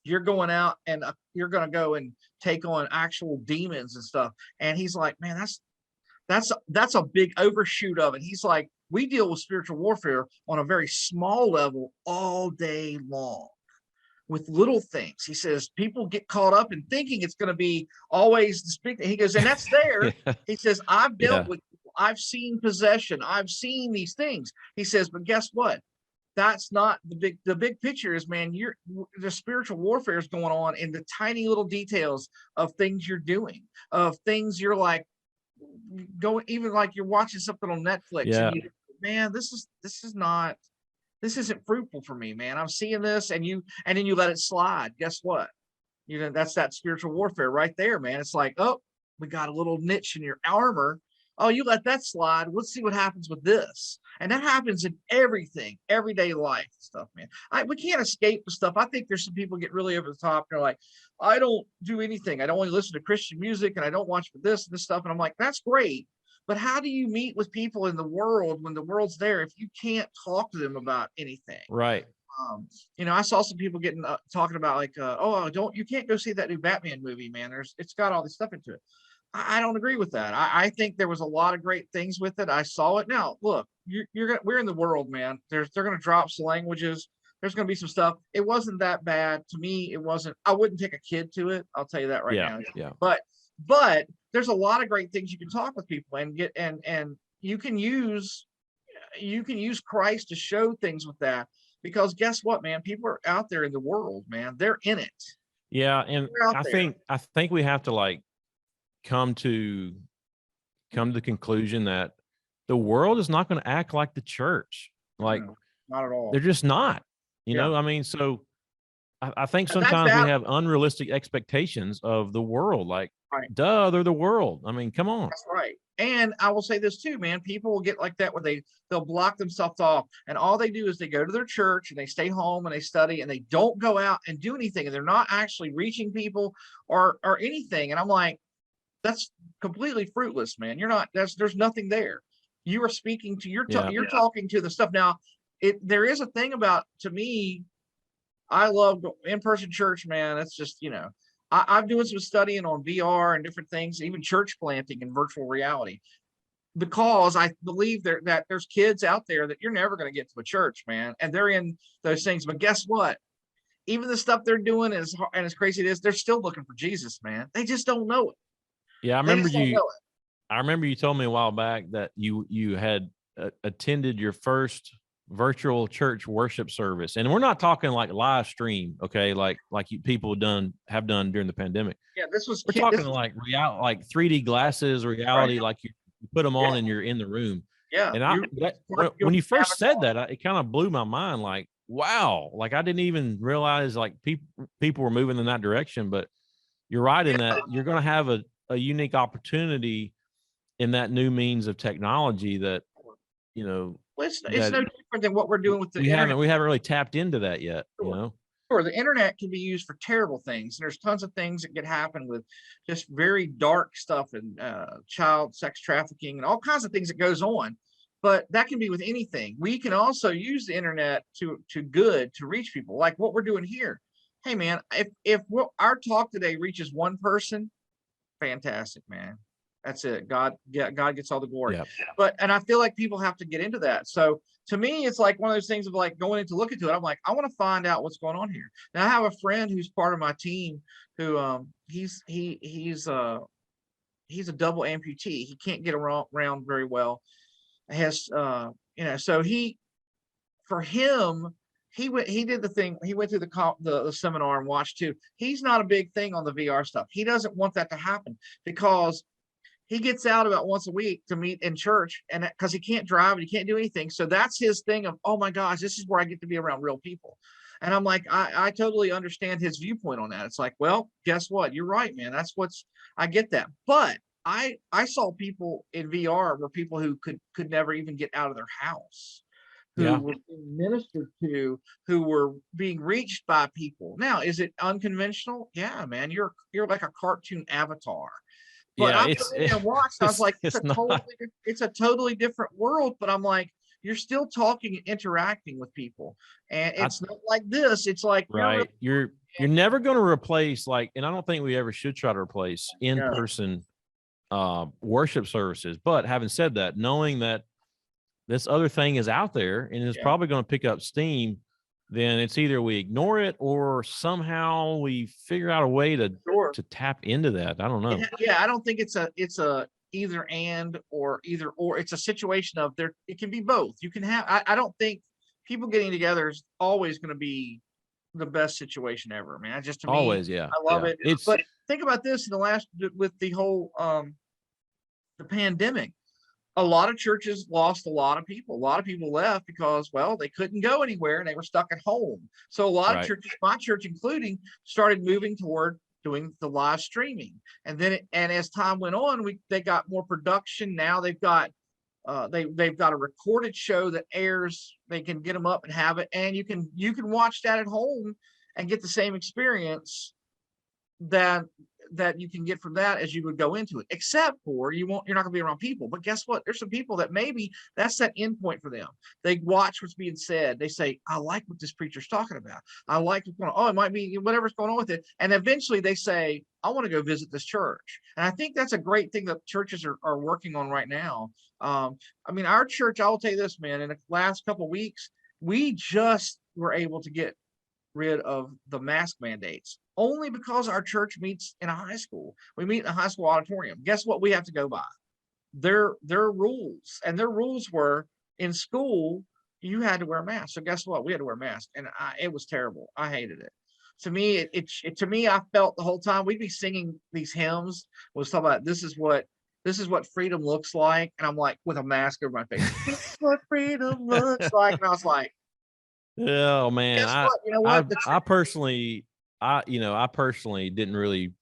you're going out and you're going to go and take on actual demons and stuff. And he's like, man, that's a big overshoot of it. He's like, we deal with spiritual warfare on a very small level all day long with little things. He says people get caught up in thinking it's going to be always the speaking. He goes, and that's there. Yeah. He says, I've dealt with people. I've seen possession. I've seen these things. He says, but guess what? That's not the big picture is, man, the spiritual warfare is going on in the tiny little details of things you're doing, of things you're like, go, even like you're watching something on Netflix and you, man, this isn't fruitful for me, man. I'm seeing this, and then you let it slide. Guess what? That's that spiritual warfare right there, man. It's like, oh, we got a little niche in your armor. Oh, you let that slide. Let's see what happens with this. And that happens in everything, everyday life stuff, man. We can't escape the stuff. I think there's some people get really over the top. They're like, I don't do anything. I don't only listen to Christian music, and I don't watch this and this stuff. And I'm like, that's great. But how do you meet with people in the world when the world's there if you can't talk to them about anything? Right. I saw some people getting talking about like, you can't go see that new Batman movie, man. It's got all this stuff into it. I don't agree with that. I think there was a lot of great things with it. I saw it. Now, look, we're in the world, man. They're going to drop some languages. There's going to be some stuff. It wasn't that bad to me. It wasn't. I wouldn't take a kid to it. I'll tell you that right now. Yeah. But there's a lot of great things you can talk with people and get, and you can use Christ to show things with that, because guess what, man? People are out there in the world, man. They're in it. Yeah, and I think we have to come to the conclusion that the world is not going to act like the church. Not at all. They're just not, Yeah. I mean, so I think And that's sometimes we that. have unrealistic expectations of the world. Like, Right. duh, they're the world. I mean, come on. That's right. And I will say this too, man. People will get like that where they'll block themselves off, and all they do is they go to their church and they stay home and they study and they don't go out and do anything, and they're not actually reaching people or anything. And I'm like, that's completely fruitless, man. You're not. There's nothing there. You are speaking to you're talking to the stuff. Now, there is a thing about, to me, I love in-person church, man. It's just, I'm doing some studying on VR and different things, even church planting and virtual reality, because I believe that there's kids out there that you're never going to get to a church, man, and they're in those things. But guess what? Even the stuff they're doing is, and as crazy it is, they're still looking for Jesus, man. They just don't know it. Yeah, I They remember just don't you. know it. I remember you told me a while back that you had attended your first virtual church worship service, and we're not talking like live stream, okay? Like people have done during the pandemic. Yeah, this was We're talking like real, like 3D glasses, reality, right. like you put them on and you're in the room. Yeah, And when you first said that, it kind of blew my mind. Like, wow, like I didn't even realize like people were moving in that direction. But you're right in that you're going to have a unique opportunity in that new means of technology that, well, it's no different than what we're doing with the internet. We haven't really tapped into that yet. Sure, the internet can be used for terrible things. There's tons of things that could happen with just very dark stuff and child sex trafficking and all kinds of things that goes on. But that can be with anything. We can also use the internet to reach people, like what we're doing here. Hey, man, if our talk today reaches one person, fantastic, man. That's it. God gets all the glory. Yeah. And I feel like people have to get into that. So to me, it's like one of those things of like going in to look into it. I'm like, I want to find out what's going on here. Now I have a friend who's part of my team who he's a double amputee. He can't get around very well. Has so he did the thing. He went through the seminar and watched too. He's not a big thing on the VR stuff. He doesn't want that to happen because he gets out about once a week to meet in church, and because he can't drive and he can't do anything. So that's his thing of, oh my gosh, this is where I get to be around real people. And I'm like, I totally understand his viewpoint on that. It's like, well, guess what? You're right, man. I get that. But I saw people in VR were people who could never even get out of their house, who were being ministered to, who were being reached by people. Now, is it unconventional? Yeah, man. You're like a cartoon avatar. But I was like, it's a totally different world. But I'm like, you're still talking and interacting with people, and it's not like this. It's like you're never going to replace and I don't think we ever should try to replace in-person worship services. But having said that, knowing that this other thing is out there and is probably going to pick up steam, then it's either we ignore it or somehow we figure out a way to tap into that. I don't know. Yeah, I don't think it's a either and or either or. It's a situation of there. It can be both. You can have. I don't think people getting together is always going to be the best situation ever, man. Just to me, always, I love it. But think about this with the whole the pandemic. A lot of churches lost a lot of people. A lot of people left because, well, they couldn't go anywhere and they were stuck at home. So a lot of churches, my church including, started moving toward doing the live streaming. And then as time went on, they got more production. Now they've got they've got a recorded show that airs. They can get them up and have it, and you can watch that at home and get the same experience that you can get from that as you would go into it, except for you're not going to be around people. But guess what? There's some people that maybe that's that end point for them. They watch what's being said. They say, I like what this preacher's talking about. I like what's going on. Oh, it might be whatever's going on with it. And eventually they say, I want to go visit this church. And I think that's a great thing that churches are working on right now. I mean, our church, I will tell you this, man, in the last couple of weeks, we just were able to get rid of the mask mandates only because our church meets in a high school. We meet in a high school auditorium. Guess what we have to go by? Their rules. And their rules were, in school you had to wear a mask. So guess what? We had to wear a mask, and it was terrible. I hated it. To me, to me, I felt the whole time we'd be singing these hymns was talking about this is what freedom looks like, and I'm like with a mask over my face. This is what freedom looks like, and I was like, Oh man, Guess what? You know what? I personally, I personally didn't really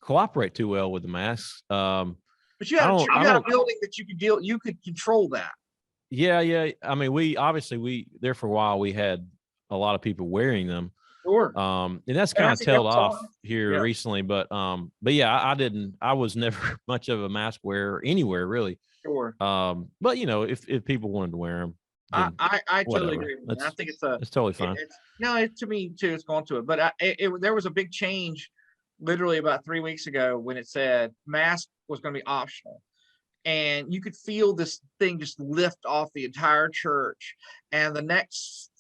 cooperate too well with the masks. But you had I you had a don't. building that you could control that. Yeah, yeah. I mean, we obviously we there for a while. We had a lot of people wearing them, Sure. and that's And kind I of think that tailed was off fine. here Yeah, recently. But yeah, I didn't. I was never much of a mask wearer anywhere really. sure. But if people wanted to wear them, then I totally whatever. agree with you. I think it's a That's totally fine. it's no, it to me too, it's gone to it. But there was a big change literally about 3 weeks ago when it said mask was going to be optional. And you could feel this thing just lift off the entire church. And the next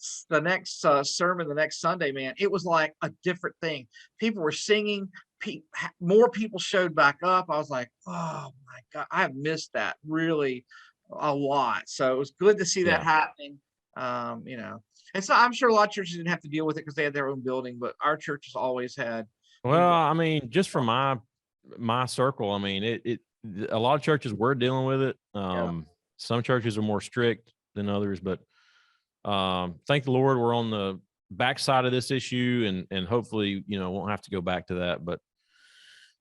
sermon, the next Sunday, man, it was like a different thing. People were singing. More people showed back up. I was like, oh my god, I have missed that really a lot. So it was good to see that Yeah. happening. And so I'm sure a lot of churches didn't have to deal with it because they had their own building, but our church has always had. Well, I mean, just from my circle, I mean, it a lot of churches were dealing with it. Yeah, Some churches are more strict than others, but thank the Lord we're on the backside of this issue, and hopefully won't have to go back to that. But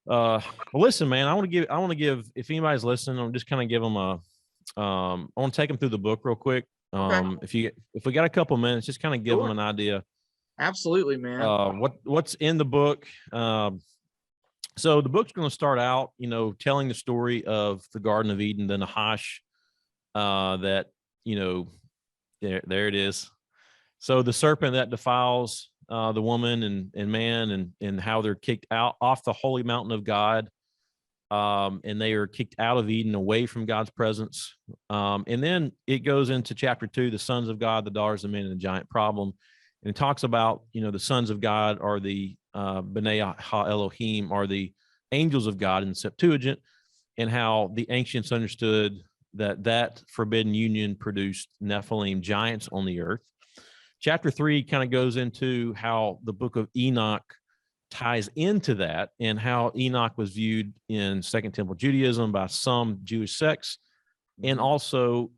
well, listen, man, I want to give if anybody's listening, I'm just kind of give them a I want to take them through the book real quick. okay, If we got a couple minutes, just kind of give them sure, an idea absolutely, man. what's in the book. So the book's going to start out, telling the story of the Garden of Eden, the Nahash, that, there it is. So the serpent that defiles the woman and man, and how they're kicked out off the holy mountain of God. And they are kicked out of Eden, away from God's presence. And then it goes into chapter 2, the sons of God, the daughters of men, and the giant problem. And it talks about, the sons of God are the B'nai Ha Elohim, are the angels of God in the Septuagint, and how the ancients understood that forbidden union produced Nephilim, giants on the earth. Chapter 3 kind of goes into how the book of Enoch ties into that, and how Enoch was viewed in Second Temple Judaism by some Jewish sects, and also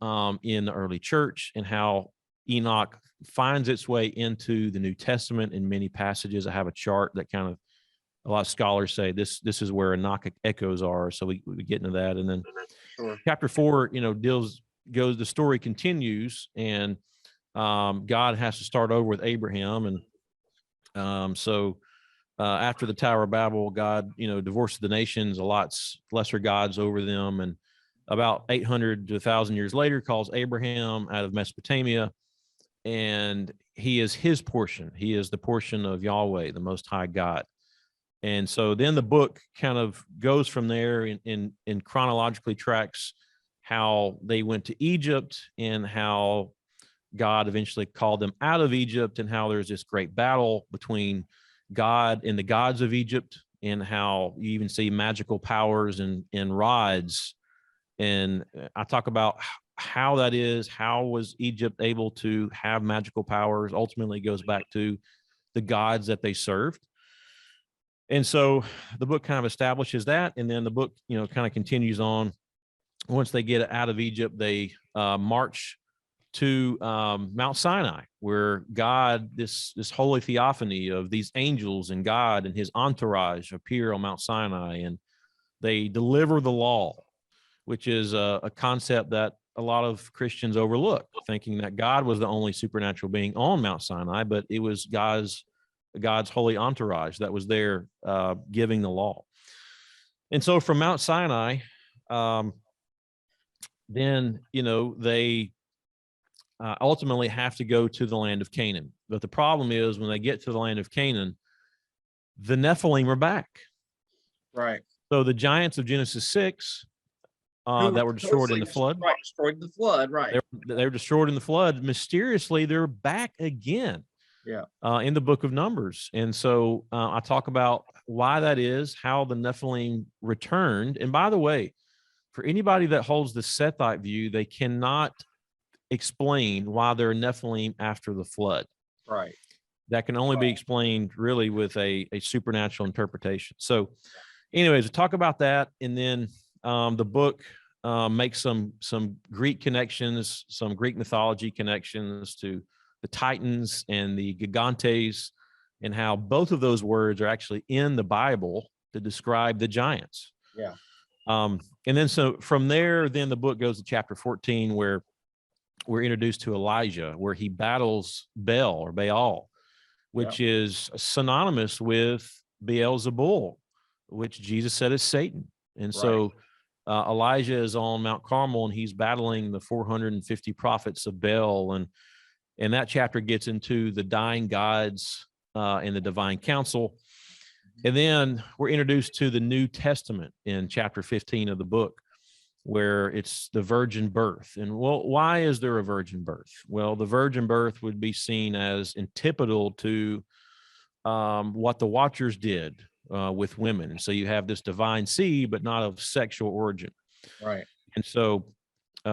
in the early church, and how Enoch finds its way into the New Testament in many passages. I have a chart that kind of, a lot of scholars say this is where Enochic echoes are. So we get into that. And then Sure. chapter 4, the story continues, and God has to start over with Abraham. And so after the Tower of Babel, God, divorced the nations, allots lesser gods over them. And about 800 to 1,000 years later, calls Abraham out of Mesopotamia, and he is his portion. He is the portion of Yahweh, the Most High God. And so then the book kind of goes from there and chronologically tracks how they went to Egypt, and how God eventually called them out of Egypt, and how there's this great battle between God and the gods of Egypt, and how you even see magical powers and rods. And I talk about how that is, how was Egypt able to have magical powers. Ultimately, it goes back to the gods that they served. And so the book kind of establishes that. And then the book, kind of continues on. Once they get out of Egypt, they march to Mount Sinai, where God, this holy theophany of these angels and God and his entourage appear on Mount Sinai, and they deliver the law, which is a concept that a lot of Christians overlook, thinking that God was the only supernatural being on Mount Sinai, but it was God's holy entourage that was there giving the law. And so from Mount Sinai, then, they ultimately have to go to the land of Canaan. But the problem is, when they get to the land of Canaan, the Nephilim are back. Right. So the giants of Genesis 6 that were destroyed in the flood. Right, destroyed in the flood, right. They were destroyed in the flood. Mysteriously, they're back again. Yeah. In the book of Numbers. And so I talk about why that is, how the Nephilim returned. And by the way, for anybody that holds the Sethite view, they cannot explain why there are Nephilim after the flood. Right. That can only be explained really with a supernatural interpretation. So anyways, we talk about that. And then the book makes some Greek connections, some Greek mythology connections to titans and the gigantes, and how both of those words are actually in the Bible to describe the giants. Yeah. And then so from there, then the book goes to chapter 14, where we're introduced to Elijah, where he battles Baal, which is synonymous with Beelzebul, which Jesus said is Satan. And so Elijah is on Mount Carmel, and he's battling the 450 prophets of Baal. And that chapter gets into the dying gods and the divine council. And then we're introduced to the New Testament in chapter 15 of the book, where it's the virgin birth. And well, why is there a virgin birth? Well, the virgin birth would be seen as antipodal to what the Watchers did with women. And so you have this divine seed, but not of sexual origin. Right. And so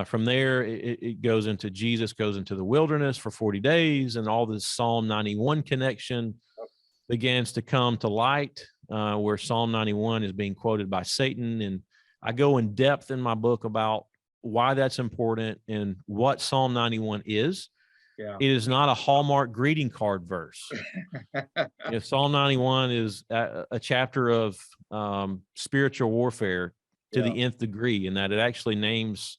from there, it goes into Jesus goes into the wilderness for 40 days, and all this Psalm 91 connection begins to come to light, where Psalm 91 is being quoted by Satan. And I go in depth in my book about why that's important and what Psalm 91 is. Yeah. It is not a Hallmark greeting card verse. Psalm 91 is a chapter of spiritual warfare to the nth degree, in that it actually names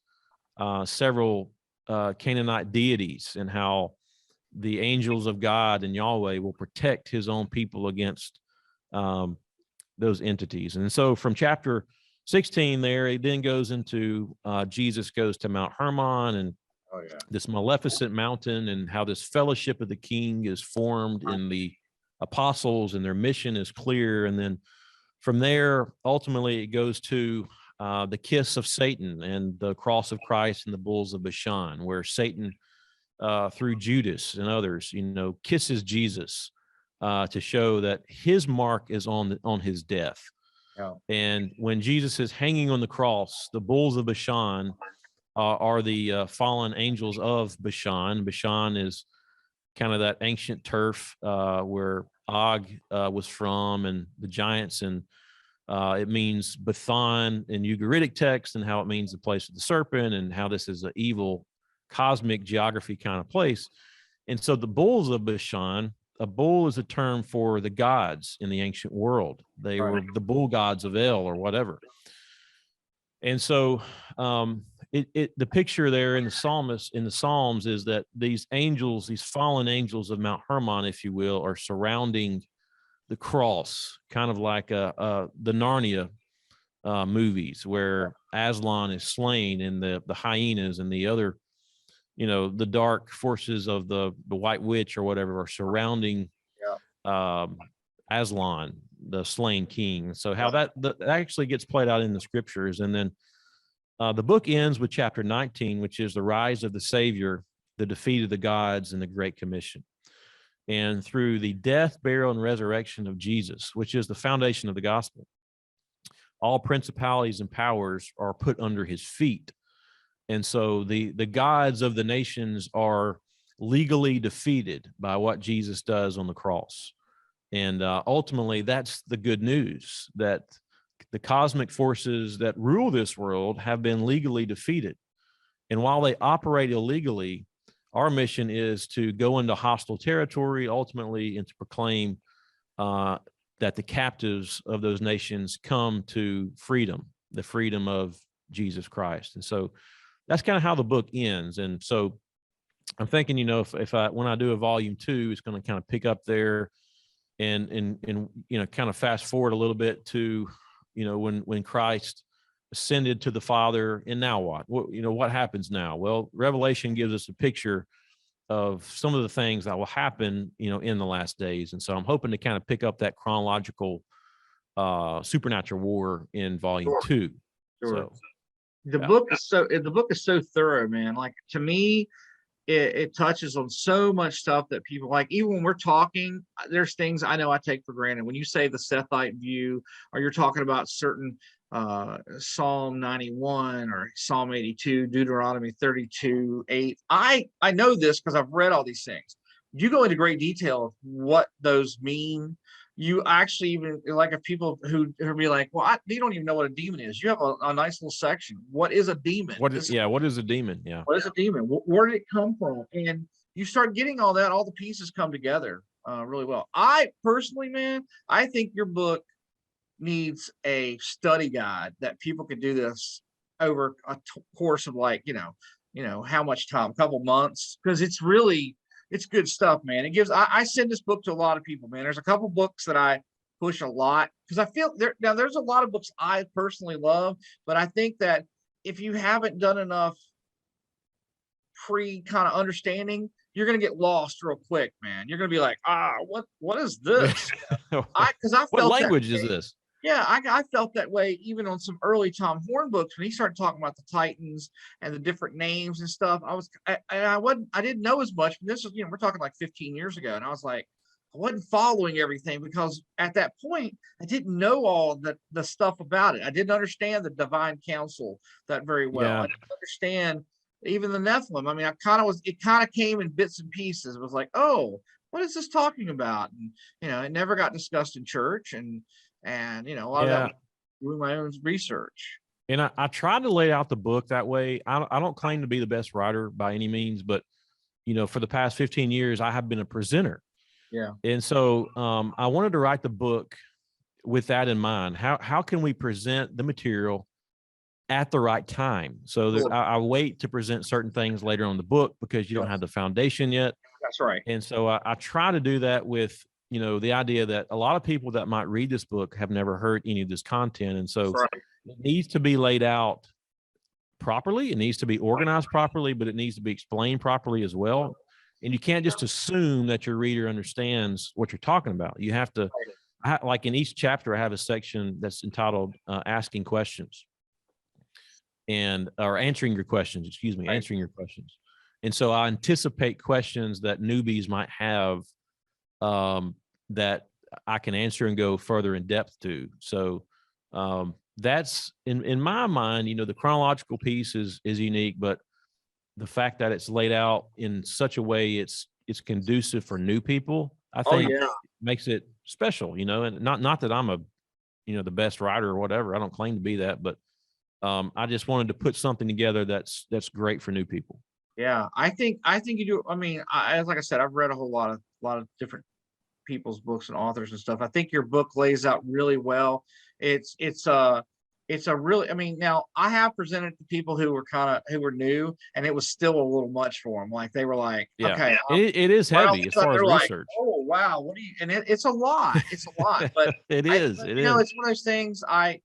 several Canaanite deities, and how the angels of God and Yahweh will protect his own people against those entities. And so from chapter 16 there, it then goes into Jesus goes to Mount Hermon, and this Maleficent mountain, and how this fellowship of the king is formed in the apostles, and their mission is clear. And then from there, ultimately, it goes to the kiss of Satan and the cross of Christ and the bulls of Bashan, where Satan, through Judas and others, kisses Jesus to show that his mark is on his death. Yeah. And when Jesus is hanging on the cross, the bulls of Bashan are the fallen angels of Bashan. Bashan is kind of that ancient turf where Og was from, and the giants, and it means Bathan in Ugaritic text, and how it means the place of the serpent, and how this is an evil cosmic geography kind of place. And so the bulls of Bashan, a bull is a term for the gods in the ancient world. They were the bull gods of El or whatever. And so the picture there in the Psalms is that these angels, these fallen angels of Mount Hermon, if you will, are surrounding the cross, kind of like the Narnia movies, where Aslan is slain, and the hyenas and the other, the dark forces of the White Witch or whatever are surrounding Aslan, the slain king. So how that actually gets played out in the scriptures. And then the book ends with chapter 19, which is the rise of the Savior, the defeat of the gods, and the Great Commission. And through the death, burial, and resurrection of Jesus, which is the foundation of the gospel, all principalities and powers are put under his feet. And so the gods of the nations are legally defeated by what Jesus does on the cross. And ultimately, that's the good news, that the cosmic forces that rule this world have been legally defeated. And while they operate illegally, our mission is to go into hostile territory, ultimately, and to proclaim that the captives of those nations come to freedom, the freedom of Jesus Christ. And so that's kind of how the book ends. And so I'm thinking, when I do a volume 2, it's going to kind of pick up there and kind of fast forward a little bit to, when Christ ascended to the Father, and now what? What happens now? Well, Revelation gives us a picture of some of the things that will happen, in the last days. And so I'm hoping to kind of pick up that chronological supernatural war in volume 2. Sure. So the book is so thorough, man. Like, to me, it touches on so much stuff that people like. Even when we're talking, there's things I know I take for granted. When you say the Sethite view, or you're talking about certain Psalm 91 or Psalm 82, Deuteronomy 32:8. I know this because I've read all these things. You go into great detail of what those mean. You actually, even like, if people who be like, well, you don't even know what a demon is. You have a nice little section. What is a demon? what is a demon? Yeah. What is a demon? Where did it come from? And you start getting all that, all the pieces come together really well. I personally, man, I think your book needs a study guide that people could do this over a course of like, how much time, a couple months, because it's good stuff, man. It gives, I send this book to a lot of people, man. There's a couple books that I push a lot because I feel there's a lot of books I personally love, but I think that if you haven't done enough pre kind of understanding, you're going to get lost real quick, man. You're going to be like, what is this? Because I What felt language is this? yeah, I felt that way even on some early Tom Horn books when he started talking about the Titans and the different names and stuff. I didn't know as much. But this was, we're talking like 15 years ago, and I was like, I wasn't following everything because at that point I didn't know all the stuff about it. I didn't understand the divine council that very well. Yeah. I didn't understand even the Nephilim. I mean, it kind of came in bits and pieces. It was like, oh, what is this talking about? And it never got discussed in church, and a lot of that was doing my own research. And I tried to lay out the book that way. I don't claim to be the best writer by any means, but for the past 15 years, I have been a presenter. Yeah. And so I wanted to write the book with that in mind. How can we present the material at the right time? So that I wait to present certain things later on in the book because you don't have the foundation yet. That's right. And so I try to do that with the idea that a lot of people that might read this book have never heard any of this content. And so it needs to be laid out properly. It needs to be organized properly, but it needs to be explained properly as well. And you can't just assume that your reader understands what you're talking about. You have to, like in each chapter, I have a section that's entitled Asking Questions or Answering Your Questions, Answering Your Questions. And so I anticipate questions that newbies might have that I can answer and go further in depth to. So that's in my mind, the chronological piece is unique, but the fact that it's laid out in such a way it's conducive for new people, I think makes it special, and not that I'm the best writer or whatever. I don't claim to be that, but I just wanted to put something together that's great for new people. Yeah, I think you do. I mean, like I said, I've read a lot of different people's books and authors and stuff. I think your book lays out really well. It's a really, I mean, now I have presented to people who were new, and it was still a little much for them. Like they were like, okay, it is heavy as far as research. Like, oh wow, what do you? And it's a lot. It's a lot, but it is. It's one of those things. I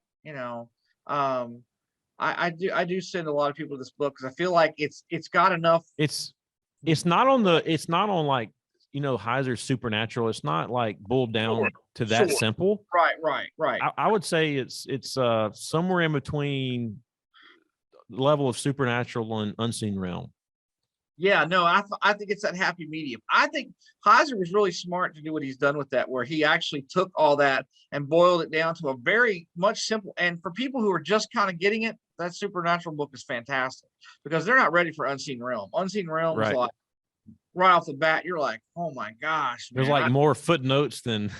do send a lot of people to this book because I feel like it's got enough. It's not on like Heiser's Supernatural. It's not like boiled down to that simple. Right. I would say it's somewhere in between level of supernatural and unseen realm. Yeah, no, I think it's that happy medium. I think Heiser was really smart to do what he's done with that, where he actually took all that and boiled it down to a very much simple. And for people who are just kind of getting it, that supernatural book is fantastic because they're not ready for Unseen Realm. Unseen Realm is like right off the bat, you're like, oh my gosh, man. There's like more footnotes than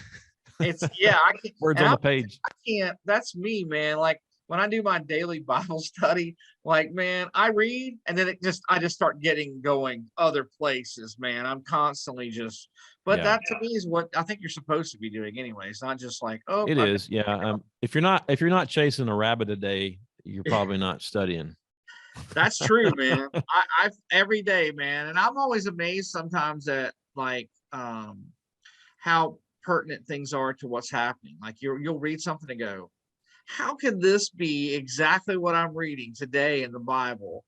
it's I can't, words on the page. I can't. That's me, man. Like when I do my daily Bible study, like, man, I read and then I just start going other places, man. I'm constantly but that to me is what I think you're supposed to be doing anyway. It's not just like, oh, it is. Yeah. If you're not chasing a rabbit a day, you're probably not studying. That's true, man. I every day, man. And I'm always amazed sometimes at like how pertinent things are to what's happening. Like you'll read something and go, how can this be exactly what I'm reading today in the Bible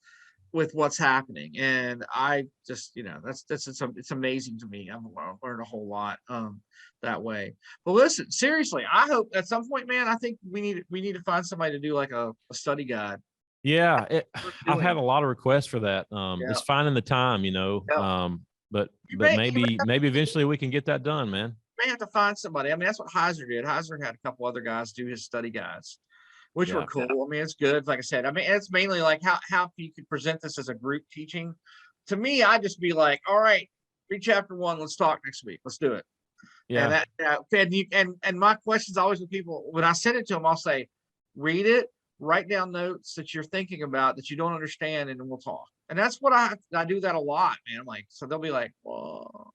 with what's happening? And I just, it's amazing to me. I've learned a whole lot that way. But listen, seriously, I hope at some point, man, I think we need to find somebody to do like a study guide. Yeah, I've had a lot of requests for that. It's finding the time, but maybe eventually we can get that done, man. May have to find somebody. I mean, that's what Heiser did. Heiser had a couple other guys do his study guides, which were cool. I mean, it's good. Like I said, I mean, it's mainly like how you could present this as a group teaching. To me, I'd just be like, all right, read chapter 1. Let's talk next week. Let's do it. Yeah. And my questions always with people when I send it to them, I'll say, read it, write down notes that you're thinking about that you don't understand, and then we'll talk. And that's what I do that a lot, man. I'm like, so they'll be like, well,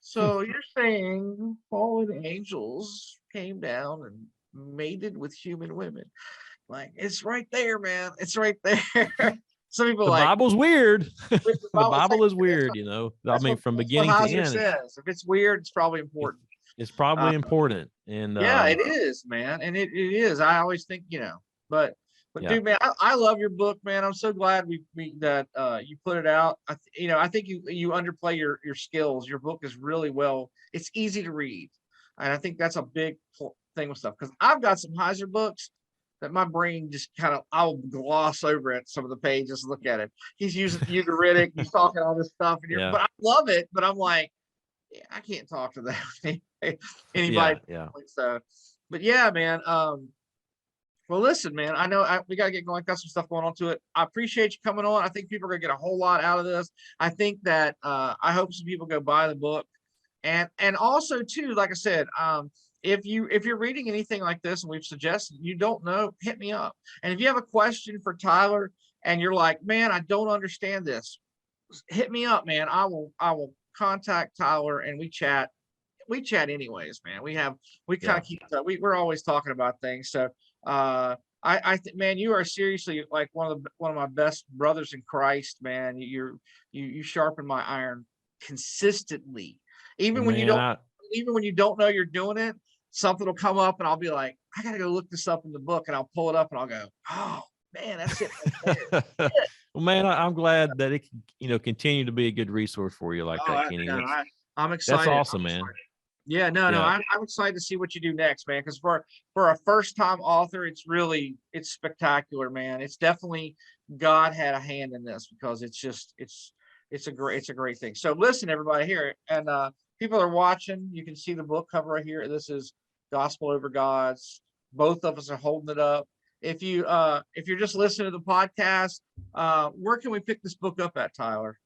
so you're saying fallen angels came down and mated with human women? Like, it's right there, man. It's right there. Some people The like Bible's weird. the The It's like Bible is that's weird, what, I mean, from that's what beginning to Heiser end, says. If it's weird, it's probably it's, important. it's Uh, probably important. And yeah, it is, man, and it is. I always think, but yeah, dude, man, I love your book, man. I'm so glad we that you put it out. I think you underplay your skills. Your book is really well. It's easy to read, and I think that's a big thing with stuff, because I've got some Heiser books that my brain just kind of, I'll gloss over it, some of the pages, look at it. He's using Ugaritic, he's talking all this stuff, and yeah, but I love it. But I'm like, yeah, I can't talk to that anybody. yeah, yeah. So, but yeah, man. Well, listen, man, I know we got to get going. Got some stuff going on to it. I appreciate you coming on. I think people are going to get a whole lot out of this. I think that I hope some people go buy the book. And also too, like I said, if you're reading anything like this and we've suggested, you don't know, hit me up. And if you have a question for Tyler and you're like, man, I don't understand this, hit me up, man. I will contact Tyler and we chat. We chat anyways, man. We kind Yeah. of keep we're always talking about things. So I think, man, you are seriously like one of my best brothers in Christ, man. You sharpen my iron consistently, Well, even when you man, don't even when you don't know you're doing it. Something will come up and I'll be like, I gotta go look this up in the book, and I'll pull it up and I'll go, oh man, that's it right there. well, man, I'm glad that it can, continue to be a good resource for you like Oh, that, Kenny. I'm That's excited. awesome, man. Yeah, no, Yeah. I'm excited to see what you do next, man. Because for a first time author, it's spectacular, man. It's definitely God had a hand in this, because it's a great thing. So listen, everybody here, and people are watching. You can see the book cover right here. This is Gospel Over Gods. Both of us are holding it up. If you're just listening to the podcast, where can we pick this book up at, Tyler?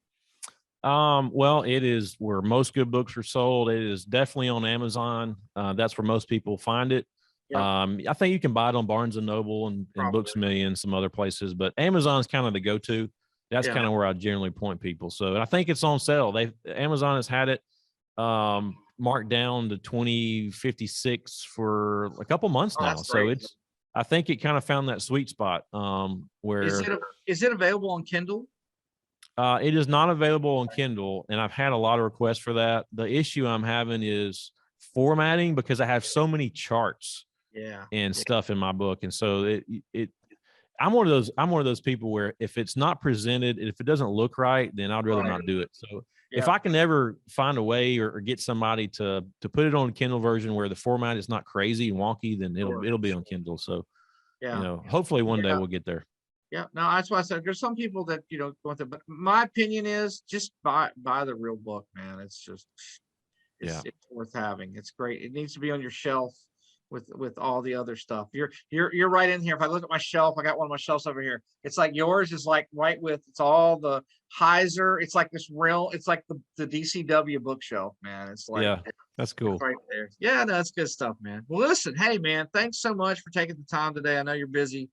Well, it is where most good books are sold. It is definitely on Amazon. That's where most people find it. Yep. I think you can buy it on Barnes and Noble and Books A Million, some other places, but Amazon's kind of the go-to. That's kind of where I generally point people. So I think it's on sale. Amazon has had it marked down to $20.56 for a couple months now. So I think it kind of found that sweet spot where is it available on Kindle? it is not available on Kindle, and I've had a lot of requests for that. The issue I'm having is formatting, because I have so many charts and stuff in my book, and so I'm one of those people where if it's not presented, if it doesn't look right, then I'd rather not do it. So if I can ever find a way or get somebody to put it on a Kindle version where the format is not crazy and wonky, then it'll be on Kindle. So hopefully one day we'll get there. Yeah, no, that's why I said there's some people that go through, but my opinion is just buy the real book, man. It's worth having. It's great. It needs to be on your shelf with all the other stuff. You're right in here. If I look at my shelf, I got one of my shelves over here. It's like yours is like right with, it's all the Heiser. It's like this real. It's like the DCW bookshelf, man. It's like, that's cool. Right there. Yeah, no, that's good stuff, man. Well, listen, hey, man, thanks so much for taking the time today. I know you're busy.